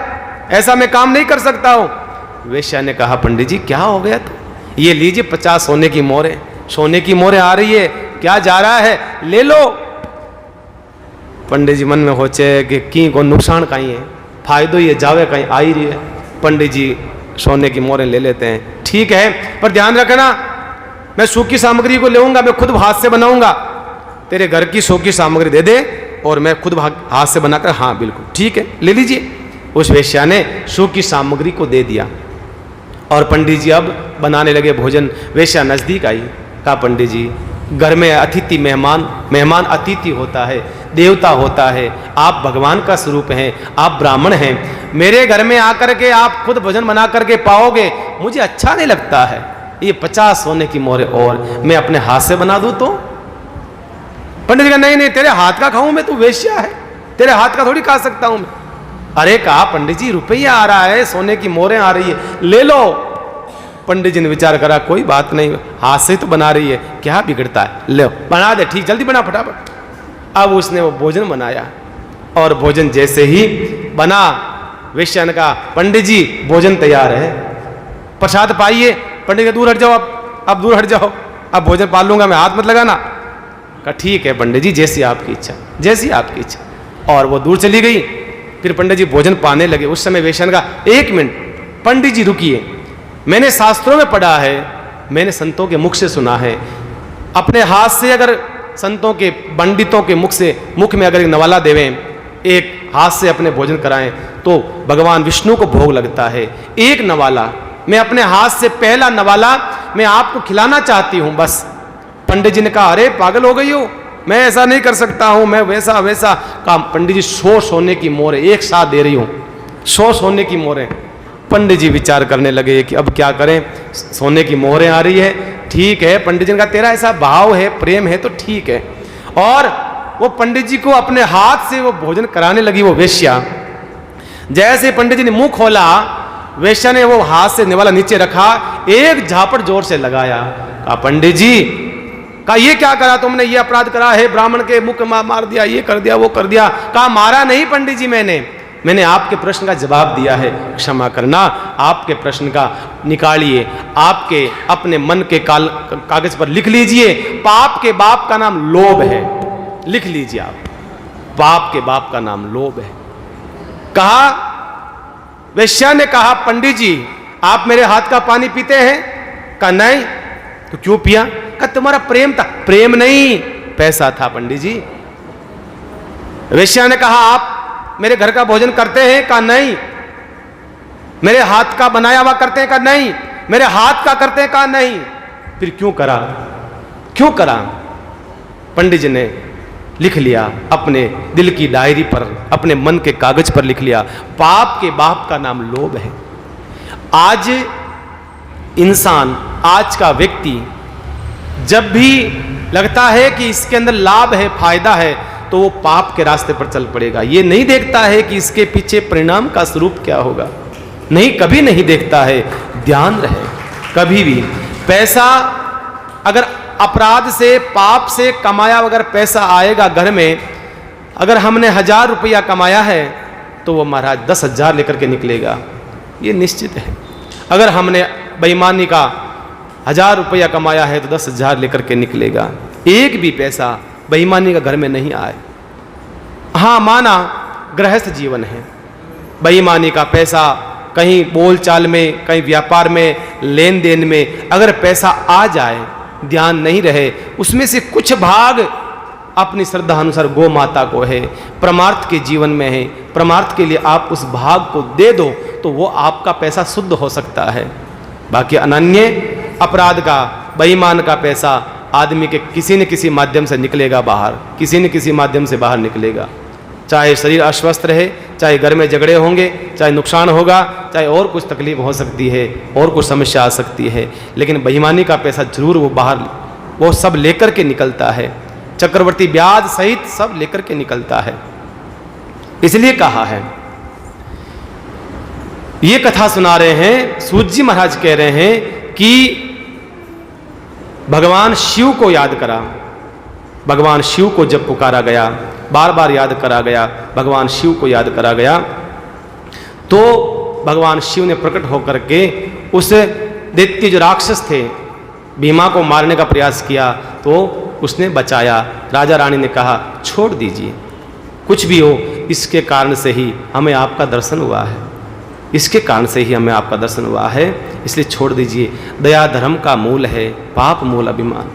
Speaker 1: ऐसा मैं काम नहीं कर सकता हूं। वेश्या ने कहा पंडित जी क्या हो गया? तो ये लीजिए 50 सोने की मोहरें, सोने की मोहरें आ रही है, क्या जा रहा है, ले लो। पंडित जी मन में होचे कि की को नुकसान कहीं है, फायदो ये जावे कहीं आ ही रही है। पंडित जी सोने की मोहरें ले लेते हैं, ठीक है, पर ध्यान रखना मैं सूख की सामग्री को लेऊंगा, मैं खुद हाथ से बनाऊंगा, तेरे घर की सूख की सामग्री दे दे और मैं खुद हाथ से बनाकर, हाँ बिल्कुल ठीक है ले लीजिए। उस वेश्या ने सूख की सामग्री को दे दिया और पंडित जी अब बनाने लगे भोजन। वेश्या नजदीक आई, कहा पंडित जी घर में अतिथि मेहमान अतिथि होता है, देवता होता है, आप भगवान का स्वरूप हैं, आप ब्राह्मण हैं, मेरे घर में आकर के आप खुद भोजन बना करके पाओगे, मुझे अच्छा नहीं लगता है। ये 50 सोने की मोहरें और मैं अपने हाथ से बना दूं तो? पंडित जी का नहीं तेरे हाथ का खाऊं मैं, तू वेश्या है, तेरे हाथ का थोड़ी खा सकता हूं मैं। अरे कहा पंडित जी रुपया आ रहा है, सोने की मोहरें आ रही है, ले लो। पंडित जी ने विचार करा कोई बात नहीं, हाथ से तो बना रही है, क्या बिगड़ता है, ले बना दे, ठीक जल्दी बना फटाफट। अब उसने वो भोजन बनाया और भोजन जैसे ही बना, वेश्या ने कहा पंडित जी भोजन तैयार है, प्रसाद पाइए। पंडित जी दूर हट जाओ, अब दूर हट जाओ, अब भोजन पा लूंगा मैं, हाथ मत लगाना। कहा ठीक है पंडित जी जैसी आपकी इच्छा, जैसी आपकी इच्छा। और वो दूर चली गई। फिर पंडित जी भोजन पाने लगे। उस समय वेश्या ने कहा एक मिनट पंडित जी रुकिए, मैंने शास्त्रों में पढ़ा है, मैंने संतों के मुख से सुना है, अपने हाथ से अगर संतों के पंडितों के मुख में अगर एक नवाला देवें, एक हाथ से अपने भोजन कराएं तो भगवान विष्णु को भोग लगता है। एक नवाला मैं अपने हाथ से, पहला नवाला मैं आपको खिलाना चाहती हूं बस। पंडित जी ने कहा अरे पागल हो गई हो, मैं ऐसा नहीं कर सकता हूं, मैं वैसा वैसा। कहा पंडित जी 100 सोने की मोहरें एक साथ दे रही हूं, 100 सोने की मोहरें। पंडित जी विचार करने लगे कि अब क्या करें, सोने की मोहरें आ रही है, ठीक है। पंडित जी ने कहा तेरा ऐसा भाव है, प्रेम है तो ठीक है। और वो पंडित जी को अपने हाथ से वो भोजन कराने लगी वो वेश्या। जैसे पंडित जी ने मुंह खोला, वेश्या ने वो हाथ से निवाला नीचे रखा, एक झापड़ जोर से लगाया। कहा पंडित जी, कहा ये क्या करा तुमने, ये अपराध करा है, ब्राह्मण के मुख मार दिया, ये कर दिया वो कर दिया। कहा मारा नहीं पंडित जी, मैंने आपके प्रश्न का जवाब दिया है, क्षमा करना। आपके प्रश्न का निकालिए, आपके अपने मन के कागज पर लिख लीजिए, पाप के बाप का नाम लोभ है, लिख लीजिए आप, पाप के बाप का नाम लोभ है। कहा वेश्या ने कहा पंडित जी आप मेरे हाथ का पानी पीते हैं? कहा नहीं। तो क्यों पिया? कहा तुम्हारा प्रेम था। प्रेम नहीं, पैसा था पंडित जी। वेश्या ने कहा आप मेरे घर का भोजन करते हैं? कहा नहीं। मेरे हाथ का बनाया हुआ करते हैं? कहा नहीं। मेरे हाथ का करते हैं? कहा नहीं। फिर क्यों करा, क्यों करा? पंडित जी ने लिख लिया, अपने दिल की डायरी पर, अपने मन के कागज पर लिख लिया, पाप के बाप का नाम लोभ है। आज इंसान, आज का व्यक्ति जब भी लगता है कि इसके अंदर लाभ है, फायदा है, तो वो पाप के रास्ते पर चल पड़ेगा। ये नहीं देखता है कि इसके पीछे परिणाम का स्वरूप क्या होगा, नहीं, कभी नहीं देखता है। ध्यान रहे, कभी भी पैसा अगर अपराध से, पाप से कमाया अगर पैसा आएगा घर में, अगर हमने 1000 रुपया कमाया है तो वो महाराज 10,000 लेकर के निकलेगा, ये निश्चित है। अगर हमने बेईमानी का 1000 रुपया कमाया है तो 10,000 लेकर के निकलेगा। एक भी पैसा बेईमानी का घर में नहीं आए। हाँ माना गृहस्थ जीवन है, बेईमानी का पैसा कहीं बोलचाल में, कहीं व्यापार में, लेन देन में अगर पैसा आ जाए, ध्यान नहीं रहे, उसमें से कुछ भाग अपनी श्रद्धा अनुसार गौ माता को है, परमार्थ के जीवन में है, परमार्थ के लिए आप उस भाग को दे दो तो वो आपका पैसा शुद्ध हो सकता है। बाकी अनन्य अपराध का, बेईमान का पैसा आदमी के किसी न किसी माध्यम से निकलेगा बाहर, किसी न किसी माध्यम से बाहर निकलेगा। चाहे शरीर अस्वस्थ रहे, चाहे घर में झगड़े होंगे, चाहे नुकसान होगा, चाहे और कुछ तकलीफ हो सकती है, और कुछ समस्या आ सकती है, लेकिन बेईमानी का पैसा जरूर वो बाहर, वो सब लेकर के निकलता है, चक्रवर्ती ब्याज सहित सब लेकर के निकलता है। इसलिए कहा है, ये कथा सुना रहे हैं, सूत जी महाराज कह रहे हैं कि भगवान शिव को याद करा, भगवान शिव को जब पुकारा गया, बार बार याद करा गया, भगवान शिव को याद करा गया, तो भगवान शिव ने प्रकट होकर के उस दैत्य जो राक्षस थे, भीमा को मारने का प्रयास किया तो उसने बचाया। राजा रानी ने कहा छोड़ दीजिए, कुछ भी हो, इसके कारण से ही हमें आपका दर्शन हुआ है, इसके कारण से ही हमें आपका दर्शन हुआ है, इसलिए छोड़ दीजिए। दया धर्म का मूल है, पाप मूल अभिमान।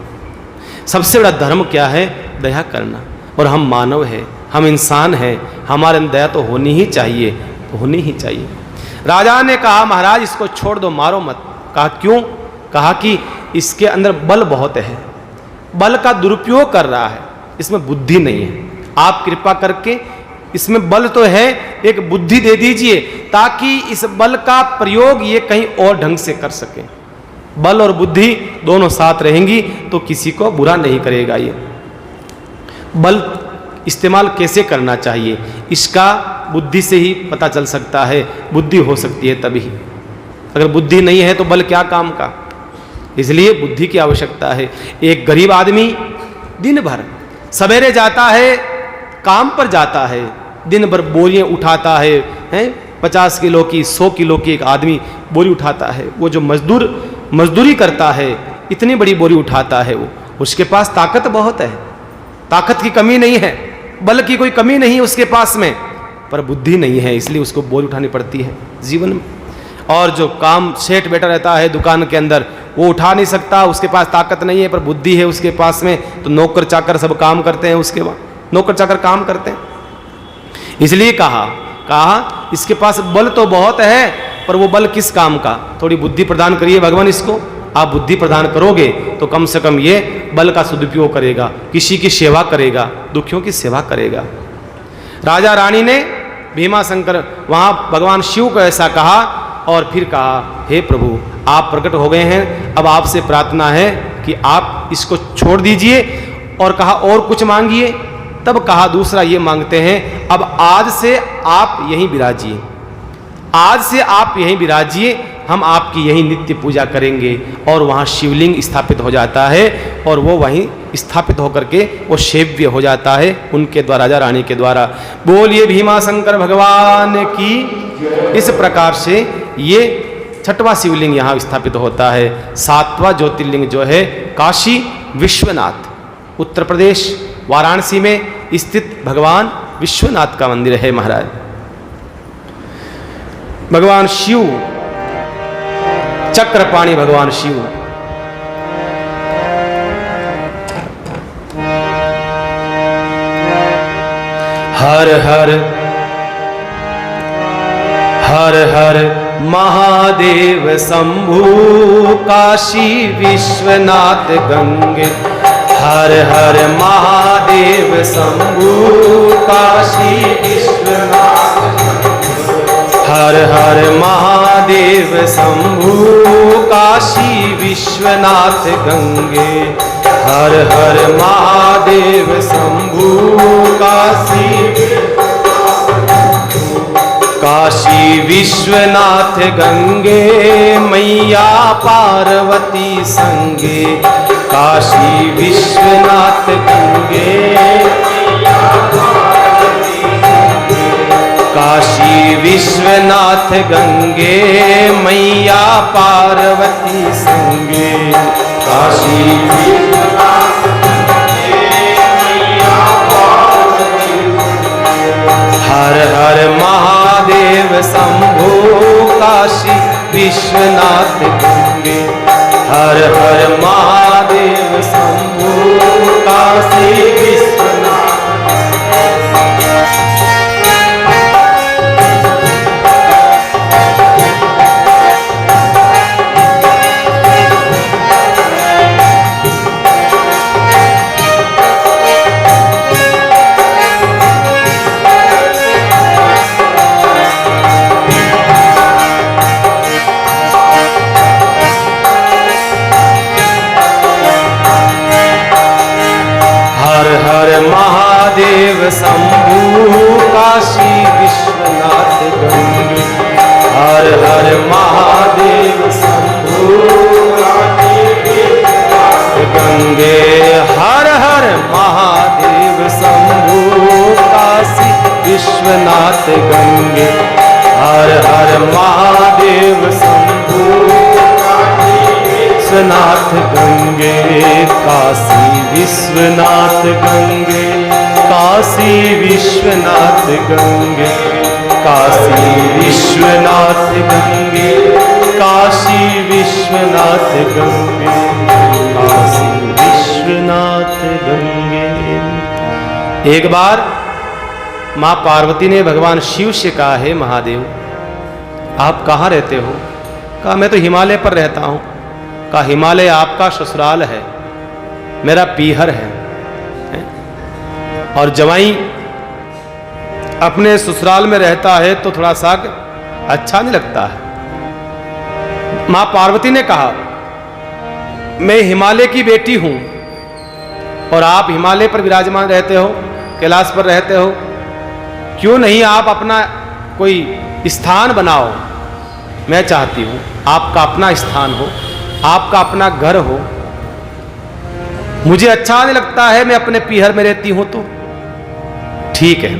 Speaker 1: सबसे बड़ा धर्म क्या है? दया करना। और हम मानव हैं, हम इंसान हैं, हमारे अंदर दया तो होनी ही चाहिए, होनी ही चाहिए। राजा ने कहा महाराज इसको छोड़ दो, मारो मत। कहा क्यों? कहा कि इसके अंदर बल बहुत है, बल का दुरुपयोग कर रहा है, इसमें बुद्धि नहीं है। आप कृपा करके इसमें बल तो है, एक बुद्धि दे दीजिए ताकि इस बल का प्रयोग ये कहीं और ढंग से कर सके। बल और बुद्धि दोनों साथ रहेंगी तो किसी को बुरा नहीं करेगा। ये बल इस्तेमाल कैसे करना चाहिए, इसका बुद्धि से ही पता चल सकता है। बुद्धि हो सकती है तभी, अगर बुद्धि नहीं है तो बल क्या काम का। इसलिए बुद्धि की आवश्यकता है। एक गरीब आदमी दिन भर सवेरे जाता है, काम पर जाता है, दिन भर बोरियां उठाता है, 50 किलो की 100 किलो की एक आदमी बोरी उठाता है। वो जो मजदूरी करता है, इतनी बड़ी बोरी उठाता है, वो उसके पास ताकत बहुत है, ताकत की कमी नहीं है, बल की कोई कमी नहीं है उसके पास में, पर बुद्धि नहीं है, इसलिए उसको बोरी उठानी पड़ती है जीवन में। और जो काम सेठ बैठा रहता है दुकान के अंदर, वो उठा नहीं सकता, उसके पास ताकत नहीं है, पर बुद्धि है उसके पास में, तो नौकर चाकर सब काम करते हैं, उसके बाद नौकर चाकर काम करते हैं। इसलिए कहा इसके पास बल तो बहुत है, पर वो बल किस काम का? थोड़ी बुद्धि प्रदान करिए भगवान इसको। आप बुद्धि प्रदान करोगे तो कम से कम ये बल का सदुपयोग करेगा, किसी की सेवा करेगा, दुखियों की सेवा करेगा। राजा रानी ने भीमाशंकर वहां भगवान शिव को ऐसा कहा और फिर कहा हे प्रभु आप प्रकट हो गए हैं, अब आपसे प्रार्थना है कि आप इसको छोड़ दीजिए। और कहा और कुछ मांगिए। तब कहा दूसरा ये मांगते हैं, अब आज से आप यहीं विराजिए, आज से आप यहीं विराजिए, हम आपकी यहीं नित्य पूजा करेंगे। और वहाँ शिवलिंग स्थापित हो जाता है और वो वहीं स्थापित होकर के वो सेव्य हो जाता है उनके द्वारा, राजा रानी के द्वारा। बोलिए भीमाशंकर भगवान की। इस प्रकार से ये 6वां शिवलिंग यहाँ स्थापित होता है। 7वां ज्योतिर्लिंग जो है काशी विश्वनाथ, उत्तर प्रदेश वाराणसी में स्थित भगवान विश्वनाथ का मंदिर है महाराज। भगवान शिव, चक्रपाणी भगवान शिव, हर हर हर हर महादेव शंभु काशी विश्वनाथ गंगे। हर हर महादेव शंभु काशी विश्वनाथ। हर हर महादेव शंभु काशी विश्वनाथ गंगे। हर हर महादेव शंभु काशी विश्वनाथ गंगे। मैया पार्वती संगे काशी विश्वनाथ गंगे। काशी विश्वनाथ गंगे मैया पार्वती संगे। काशी विश्वनाथ गंगे मैया पार्वती। हर हर महादेव शंभु काशी विश्वनाथ गंगे। हर हर महादेव शंभु काशी विश्वनाथ। महादेव शंभु काशी विश्वनाथ गंगे। हर हर महादेव शंभु काशी विश्वनाथ गंगे। हर हर महादेव शंभु काशी विश्वनाथ गंगे। हर हर महादेव शंभु विश्वनाथ गंगे। काशी विश्वनाथ गंगे। काशी विश्वनाथ गंगे, काशी विश्वनाथ गंगे, काशी विश्वनाथ गंगे, काशी विश्वनाथ गंगे। एक बार मां पार्वती ने भगवान शिव से कहा, है महादेव आप कहाँ रहते हो? कहा मैं तो हिमालय पर रहता हूं। कहा हिमालय आपका ससुराल है, मेरा पीहर है। और जवाई अपने ससुराल में रहता है तो थोड़ा सा अच्छा नहीं लगता है। मां पार्वती ने कहा मैं हिमालय की बेटी हूं और आप हिमालय पर विराजमान रहते हो, कैलाश पर रहते हो, क्यों नहीं आप अपना कोई स्थान बनाओ? मैं चाहती हूं आपका अपना स्थान हो, आपका अपना घर हो। मुझे अच्छा नहीं लगता है मैं अपने पीहर में रहती हूं। तो ठीक है।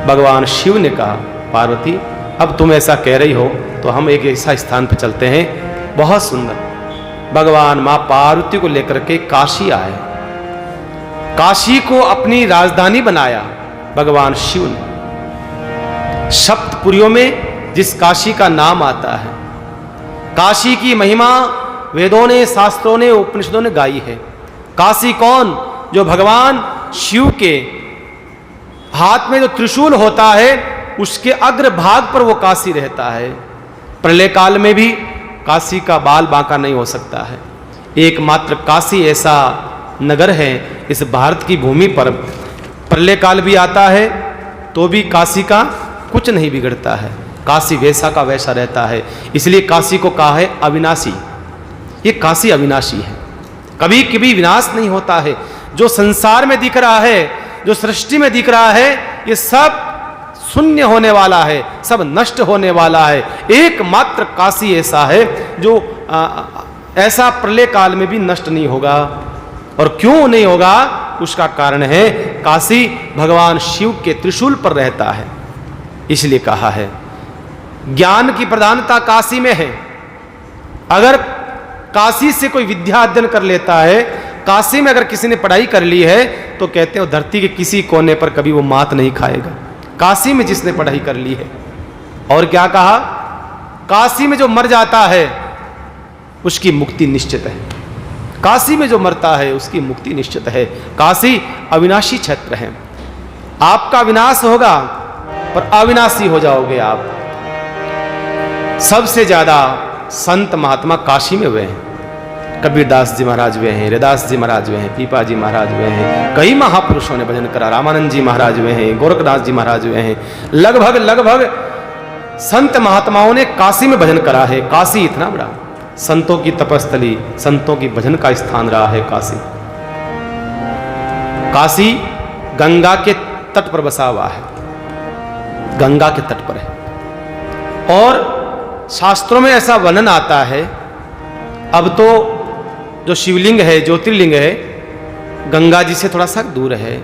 Speaker 1: भगवान शिव ने कहा पार्वती अब तुम ऐसा कह रही हो तो हम एक ऐसा स्थान पर चलते हैं, बहुत सुंदर। भगवान मां पार्वती को लेकर के काशी आए, काशी को अपनी राजधानी बनाया भगवान शिव ने। सप्तपुरियों में जिस काशी का नाम आता है, काशी की महिमा वेदों ने, शास्त्रों ने, उपनिषदों ने गाई है। काशी कौन? जो भगवान शिव के हाथ में जो त्रिशूल होता है उसके अग्रभाग पर वो काशी रहता है। प्रलय काल में भी काशी का बाल बांका नहीं हो सकता है। एकमात्र काशी ऐसा नगर है इस भारत की भूमि पर, प्रलय काल भी आता है तो भी काशी का कुछ नहीं बिगड़ता है। काशी वैसा का वैसा रहता है। इसलिए काशी को कहा है अविनाशी। ये काशी अविनाशी है, कभी कभी विनाश नहीं होता है। जो संसार में दिख रहा है, जो सृष्टि में दिख रहा है, ये सब शून्य होने वाला है, सब नष्ट होने वाला है। एकमात्र काशी ऐसा है जो ऐसा प्रलय काल में भी नष्ट नहीं होगा। और क्यों नहीं होगा? उसका कारण है काशी भगवान शिव के त्रिशूल पर रहता है। इसलिए कहा है ज्ञान की प्रधानता काशी में है। अगर काशी से कोई विद्या अध्ययन कर लेता है, काशी में अगर किसी ने पढ़ाई कर ली है तो कहते हैं धरती के किसी कोने पर कभी वो मात नहीं खाएगा। काशी में जिसने पढ़ाई कर ली है। और क्या कहा? काशी में जो मर जाता है उसकी मुक्ति निश्चित है। काशी में जो मरता है उसकी मुक्ति निश्चित है। काशी अविनाशी क्षेत्र है। आपका विनाश होगा पर अविनाशी हो जाओगे आप। सबसे ज्यादा संत महात्मा काशी में हुए हैं। कबीरदास जी महाराज हुए हैं, रैदास जी महाराज हुए हैं, पीपा जी महाराज हुए हैं, कई महापुरुषों ने भजन करा। रामानंद जी महाराज हुए हैं, गोरखदास जी महाराज हुए हैं। लगभग संत महात्माओं ने काशी में भजन करा है। काशी इतना बड़ा संतों की तपस्थली, संतों की भजन का स्थान रहा है काशी। काशी गंगा के तट पर बसा हुआ है, गंगा के तट पर है। और शास्त्रों में ऐसा वर्णन आता है, अब तो जो शिवलिंग है, ज्योतिर्लिंग है, गंगा जी से थोड़ा सा दूर है।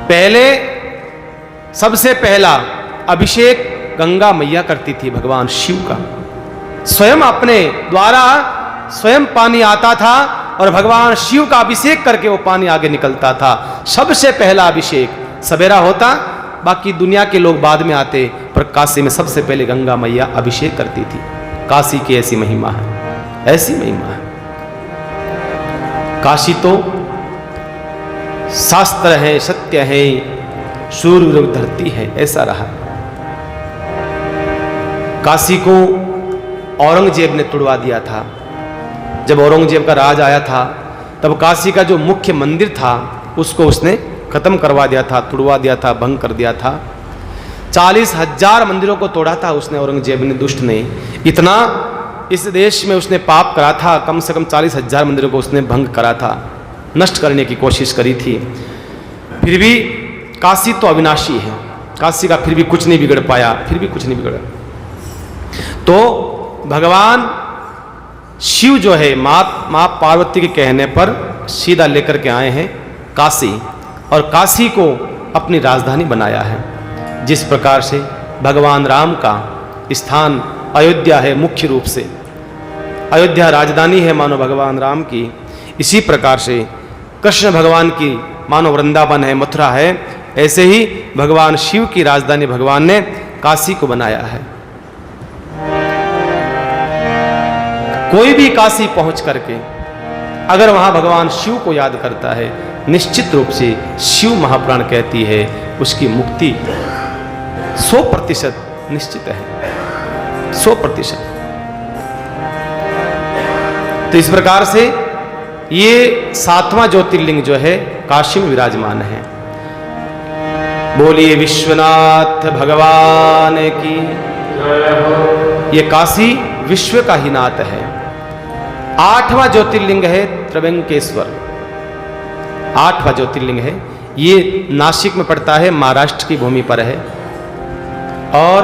Speaker 1: पहले सबसे पहला अभिषेक गंगा मैया करती थी भगवान शिव का। स्वयं अपने द्वारा स्वयं पानी आता था और भगवान शिव का अभिषेक करके वो पानी आगे निकलता था। सबसे पहला अभिषेक सवेरा होता, बाकी दुनिया के लोग बाद में आते, पर काशी में सबसे पहले गंगा मैया अभिषेक करती थी। काशी की ऐसी महिमा है, ऐसी महिमा है। काशी तो शास्त्र है, सत्य है, सूर्य धरती है, ऐसा रहा। काशी को औरंगजेब ने तुड़वा दिया था। जब औरंगजेब का राज आया था तब काशी का जो मुख्य मंदिर था उसको उसने खत्म करवा दिया था, तुड़वा दिया था, भंग कर दिया था। 40,000 मंदिरों को तोड़ा था उसने, औरंगजेब ने, दुष्ट ने। इतना इस देश में उसने पाप करा था, कम से कम 40,000 मंदिरों को उसने भंग करा था, नष्ट करने की कोशिश करी थी। फिर भी काशी तो अविनाशी है, काशी का फिर भी कुछ नहीं बिगड़ पाया, फिर भी कुछ नहीं बिगड़ा। तो भगवान शिव जो है माँ पार्वती के कहने पर सीधा लेकर के आए हैं काशी, और काशी को अपनी राजधानी बनाया है। जिस प्रकार से भगवान राम का स्थान अयोध्या है, मुख्य रूप से अयोध्या राजधानी है मानो भगवान राम की, इसी प्रकार से कृष्ण भगवान की मानो वृंदावन है, मथुरा है, ऐसे ही भगवान शिव की राजधानी भगवान ने काशी को बनाया है। कोई भी काशी पहुंच करके अगर वहां भगवान शिव को याद करता है, निश्चित रूप से शिव महापुराण कहती है उसकी मुक्ति 100% निश्चित है, 100%। तो इस प्रकार से ये 7वां ज्योतिर्लिंग जो है काशी में विराजमान है। बोलिए विश्वनाथ भगवान की। ये काशी विश्व का ही नाथ है। 8वां ज्योतिर्लिंग है त्र्यंबकेश्वर, 8वां ज्योतिर्लिंग है। ये नासिक में पड़ता है, महाराष्ट्र की भूमि पर है और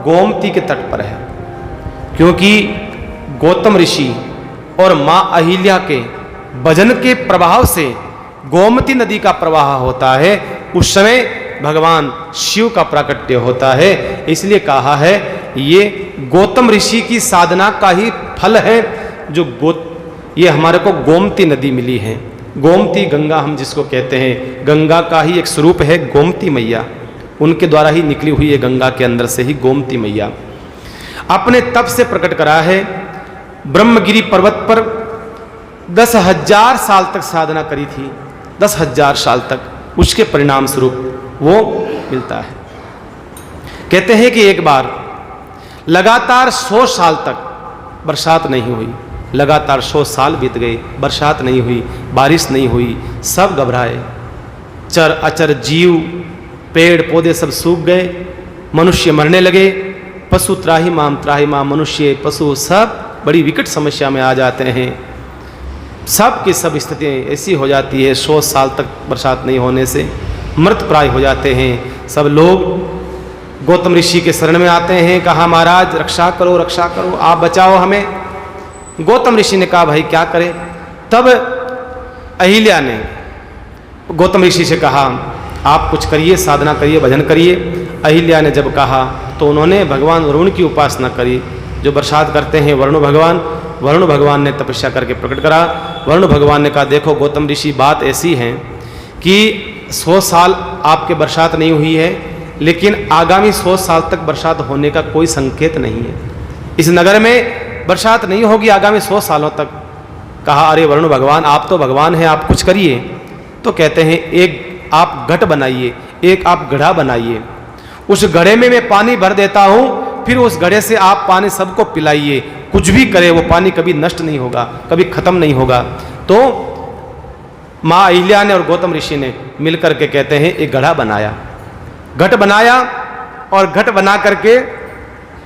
Speaker 1: गोमती के तट पर है, क्योंकि गौतम ऋषि और मां अहिल्या के भजन के प्रभाव से गोमती नदी का प्रवाह होता है। उस समय भगवान शिव का प्राकट्य होता है। इसलिए कहा है ये गौतम ऋषि की साधना का ही फल है जो ये हमारे को गोमती नदी मिली है। गोमती गंगा हम जिसको कहते हैं, गंगा का ही एक स्वरूप है गोमती मैया, उनके द्वारा ही निकली हुई है, गंगा के अंदर से ही गोमती मैया अपने तप से प्रकट करा है। ब्रह्मगिरी पर्वत पर 10,000 साल तक साधना करी थी, 10,000 साल तक, उसके परिणाम स्वरूप वो मिलता है। कहते हैं कि एक बार लगातार 100 साल तक बरसात नहीं हुई, लगातार 100 साल बीत गए, बरसात नहीं हुई, बारिश नहीं हुई, सब घबराए, चर अचर जीव पेड़ पौधे सब सूख गए, मनुष्य मरने लगे, पशु त्राहिमाम त्राहिमाम, मनुष्य पशु सब बड़ी विकट समस्या में आ जाते हैं। सब की सब स्थितियाँ ऐसी हो जाती है, 100 साल तक बरसात नहीं होने से मृत प्राय हो जाते हैं। सब लोग गौतम ऋषि के शरण में आते हैं, कहा महाराज रक्षा करो, रक्षा करो, आप बचाओ हमें। गौतम ऋषि ने कहा भाई क्या करें। तब अहिल्या ने गौतम ऋषि से कहा आप कुछ करिए, साधना करिए, भजन करिए। अहिल्या ने जब कहा तो उन्होंने भगवान वरुण की उपासना करी, जो बरसात करते हैं वरुण भगवान। वरुण भगवान ने तपस्या करके प्रकट करा। वरुण भगवान ने कहा देखो गौतम ऋषि, बात ऐसी है कि 100 साल आपके बरसात नहीं हुई है, लेकिन आगामी 100 साल तक बरसात होने का कोई संकेत नहीं है। इस नगर में बरसात नहीं होगी आगामी 100 सालों तक। कहा अरे वरुण भगवान, आप तो भगवान हैं, आप कुछ करिए। तो कहते हैं एक आप घट बनाइए, एक आप घड़ा बनाइए, उस घड़े में मैं पानी भर देता हूं, फिर उस घड़े से आप पानी सबको पिलाइए। कुछ भी करे वो पानी कभी नष्ट नहीं होगा, कभी खत्म नहीं होगा। तो माँ अहिल्या ने और गौतम ऋषि ने मिलकर के कहते हैं एक घड़ा बनाया, घट बनाया, और घट बना करके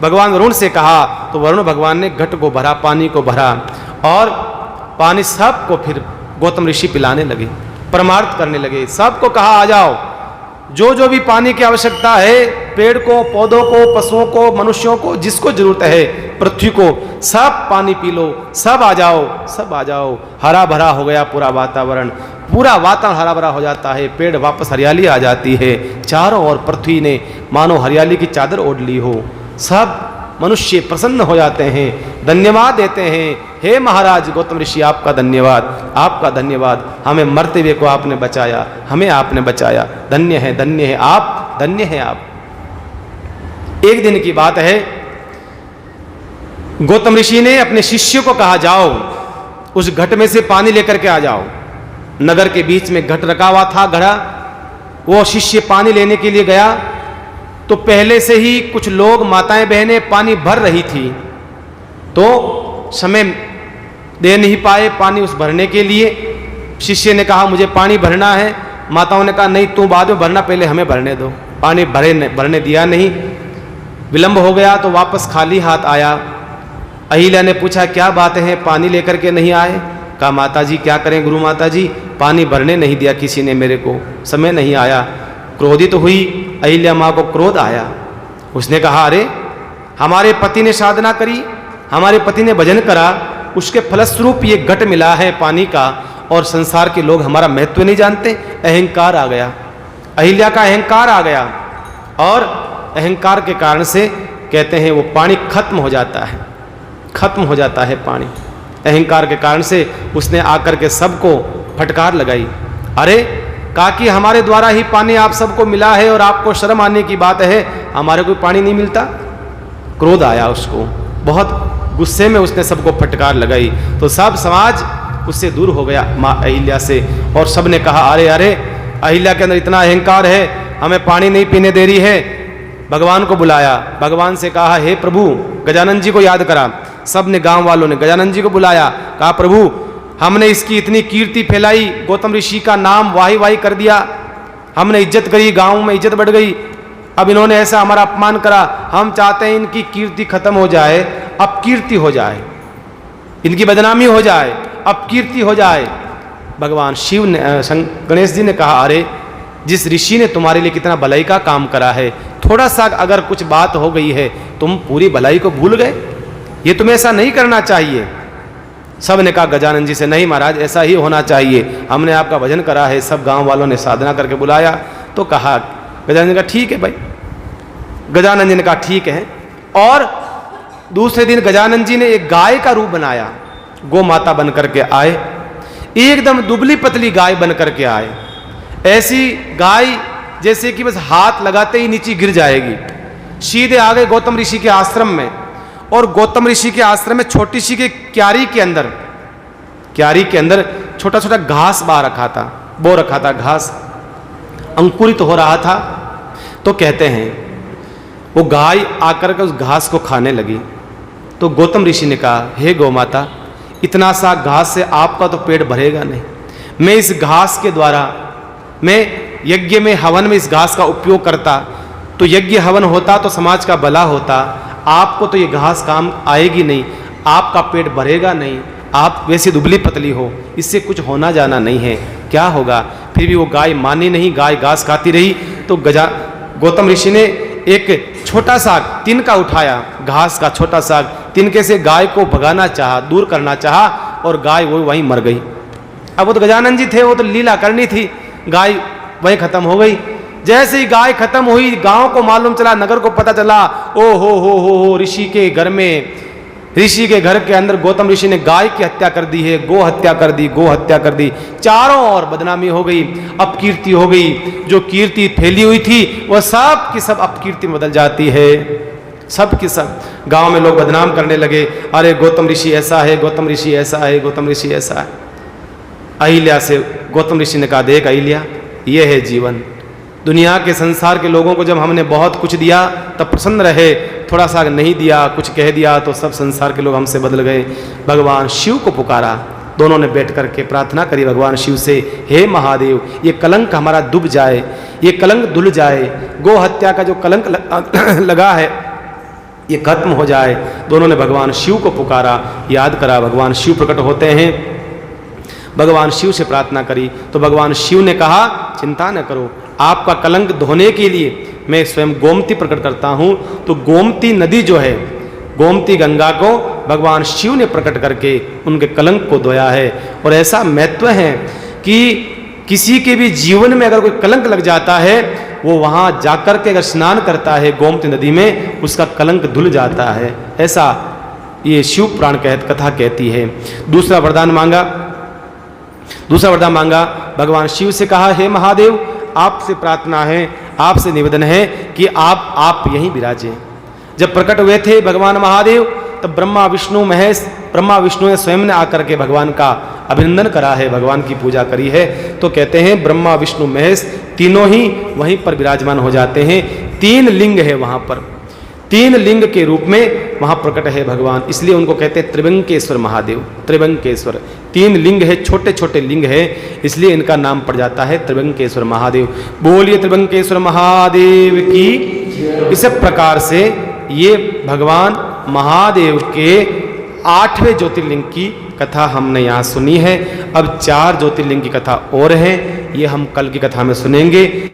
Speaker 1: भगवान वरुण से कहा। तो वरुण भगवान ने घट को भरा, पानी को भरा, और पानी सबको फिर गौतम ऋषि पिलाने लगे, परमार्थ करने लगे। सबको कहा आ जाओ, जो जो भी पानी की आवश्यकता है, पेड़ को, पौधों को, पशुओं को, मनुष्यों को, जिसको जरूरत है, पृथ्वी को, सब पानी पी लो, सब आ जाओ, सब आ जाओ। हरा भरा हो गया पूरा वातावरण, पूरा वातावरण हरा भरा हो जाता है, पेड़ वापस हरियाली आ जाती है, चारों ओर पृथ्वी ने मानो हरियाली की चादर ओढ़ ली हो। सब मनुष्य प्रसन्न हो जाते हैं, धन्यवाद देते हैं, हे महाराज गौतम ऋषि आपका धन्यवाद, आपका धन्यवाद, हमें मरते हुए को आपने बचाया, हमें आपने बचाया, धन्य है आप, धन्य है आप। एक दिन की बात है, गौतम ऋषि ने अपने शिष्य को कहा जाओ उस घट में से पानी लेकर के आ जाओ। नगर के बीच में घट रखा हुआ था, घड़ा। वो शिष्य पानी लेने के लिए गया तो पहले से ही कुछ लोग, माताएं बहनें पानी भर रही थी, तो समय दे नहीं पाए पानी उस भरने के लिए। शिष्य ने कहा मुझे पानी भरना है। माताओं ने कहा नहीं, तू बाद में भरना, पहले हमें भरने दो। पानी भरने दिया नहीं, विलंब हो गया तो वापस खाली हाथ आया। अहिल्या ने पूछा क्या बात है, पानी लेकर के नहीं आए? कहा माता जी क्या करें गुरु माता जी, पानी भरने नहीं दिया किसी ने मेरे को, समय नहीं आया। क्रोधित हुई अहिल्या माँ को, क्रोध आया। उसने कहा अरे हमारे पति ने साधना करी, हमारे पति ने भजन करा, उसके फलस्वरूप ये घट मिला है पानी का, और संसार के लोग हमारा महत्व नहीं जानते। अहंकार आ गया, अहिल्या का अहंकार आ गया, और अहंकार के कारण से कहते हैं वो पानी खत्म हो जाता है, खत्म हो जाता है पानी। अहंकार के कारण से उसने आकर के सबको फटकार लगाई। अरे कहा कि हमारे द्वारा ही पानी आप सबको मिला है और आपको शर्म आने की बात है, हमारे को पानी नहीं मिलता। क्रोध आया उसको, बहुत गुस्से में उसने सबको फटकार लगाई। तो सब समाज उससे दूर हो गया माँ अहिल्या से, और सब ने कहा अरे अरे अहिल्या के अंदर इतना अहंकार है, हमें पानी नहीं पीने दे रही है। भगवान को बुलाया, भगवान से कहा हे प्रभु, गजानन जी को याद करा। सब ने, गांव वालों ने गजानन जी को बुलाया, कहा प्रभु हमने इसकी इतनी कीर्ति फैलाई, गौतम ऋषि का नाम वाही वाही कर दिया, हमने इज्जत करी, गांव में इज्जत बढ़ गई, अब इन्होंने ऐसा हमारा अपमान करा, हम चाहते हैं इनकी कीर्ति खत्म हो जाए, अपकीर्ति हो जाए, इनकी बदनामी हो जाए, अपकीर्ति हो जाए। भगवान शिव ने, गणेश जी ने कहा अरे जिस ऋषि ने तुम्हारे लिए कितना भलाई का काम करा है, थोड़ा सा अगर कुछ बात हो गई है तुम पूरी भलाई को भूल गए, ये तुम्हें ऐसा नहीं करना चाहिए। सब ने कहा गजानन जी से नहीं महाराज ऐसा ही होना चाहिए, हमने आपका भजन करा है। सब गांव वालों ने साधना करके बुलाया तो कहा, गजानन जी ने कहा ठीक है भाई, गजानन जी ने कहा ठीक है। और दूसरे दिन गजानन जी ने एक गाय का रूप बनाया, गौ माता बन करके आए, एकदम दुबली पतली गाय बन करके आए, ऐसी गाय जैसे कि बस हाथ लगाते ही नीचे गिर जाएगी। सीधे आ गए गौतम ऋषि के आश्रम में, और गौतम ऋषि के आश्रम में छोटी सी के क्यारी के अंदर छोटा छोटा घास बो रखा था, घास अंकुरित तो हो रहा था। तो कहते हैं वो गाय आकर के उस घास को खाने लगी। तो गौतम ऋषि ने कहा हे गौ माता, इतना सा घास से आपका तो पेट भरेगा नहीं, मैं इस घास के द्वारा, मैं यज्ञ में हवन में इस घास का उपयोग करता तो यज्ञ हवन होता तो समाज का भला होता, आपको तो ये घास काम आएगी नहीं, आपका पेट भरेगा नहीं, आप वैसी दुबली पतली हो, इससे कुछ होना जाना नहीं है, क्या होगा। फिर भी वो गाय मानी नहीं, गाय घास खाती रही। तो गौतम ऋषि ने एक छोटा सा तिनका उठाया, घास का छोटा सा तिनके से गाय को भगाना चाहा, दूर करना चाहा, और गाय वो वहीं मर गई। अब वो तो गजानन जी थे, वो तो लीला करनी थी, गाय वहीं खत्म हो गई। जैसे ही गाय खत्म हुई, गांव को मालूम चला, नगर को पता चला, ओ हो ऋषि के घर में, ऋषि के घर के अंदर गौतम ऋषि ने गाय की हत्या कर दी है, गो हत्या कर दी। चारों ओर बदनामी हो गई, अपकीर्ति हो गई, जो कीर्ति फैली हुई थी वह सब की सब अपकीर्ति में बदल जाती है। सब की सब गांव में लोग बदनाम करने लगे, अरे गौतम ऋषि ऐसा है, गौतम ऋषि ऐसा है, गौतम ऋषि ऐसा है। अहिल्या से गौतम ऋषि ने कहा देख अहिल्या, ये है जीवन। दुनिया के संसार के लोगों को जब हमने बहुत कुछ दिया तब प्रसन्न रहे, थोड़ा सा नहीं दिया, कुछ कह दिया तो सब संसार के लोग हमसे बदल गए। भगवान शिव को पुकारा, दोनों ने बैठ करके प्रार्थना करी भगवान शिव से, हे महादेव ये कलंक हमारा डूब जाए, ये कलंक धुल जाए, गो हत्या का जो कलंक लगा है ये खत्म हो जाए। दोनों ने भगवान शिव को पुकारा, याद करा, भगवान शिव प्रकट होते हैं। भगवान शिव से प्रार्थना करी तो भगवान शिव ने कहा चिंता न करो, आपका कलंक धोने के लिए मैं स्वयं गोमती प्रकट करता हूँ। तो गोमती नदी जो है, गोमती गंगा को भगवान शिव ने प्रकट करके उनके कलंक को धोया है। और ऐसा महत्व है कि किसी के भी जीवन में अगर कोई कलंक लग जाता है, वो वहाँ जाकर के अगर स्नान करता है गोमती नदी में, उसका कलंक धुल जाता है। ऐसा ये शिव पुराण कथा कहती है। दूसरा वरदान मांगा, भगवान शिव से कहा हे महादेव आपसे प्रार्थना है, आपसे निवेदन है कि आप यहीं विराजें। जब प्रकट हुए थे भगवान महादेव तब ब्रह्मा विष्णु ने स्वयं ने आकर के भगवान का अभिनंदन करा है, भगवान की पूजा करी है। तो कहते हैं ब्रह्मा विष्णु महेश तीनों ही वहीं पर विराजमान हो जाते हैं। 3 लिंग है वहाँ पर, 3 लिंग के रूप में वहाँ प्रकट है भगवान, इसलिए उनको कहते हैं त्रिभंकेश्वर महादेव। त्रिभंकेश्वर 3 लिंग है, छोटे छोटे लिंग है, इसलिए इनका नाम पड़ जाता है त्रिभंकेश्वर महादेव। बोलिए त्रिभंकेश्वर महादेव की। इस प्रकार से ये भगवान महादेव के 8वें ज्योतिर्लिंग की कथा हमने यहाँ सुनी है। अब 4 ज्योतिर्लिंग की कथा और है, ये हम कल की कथा में सुनेंगे।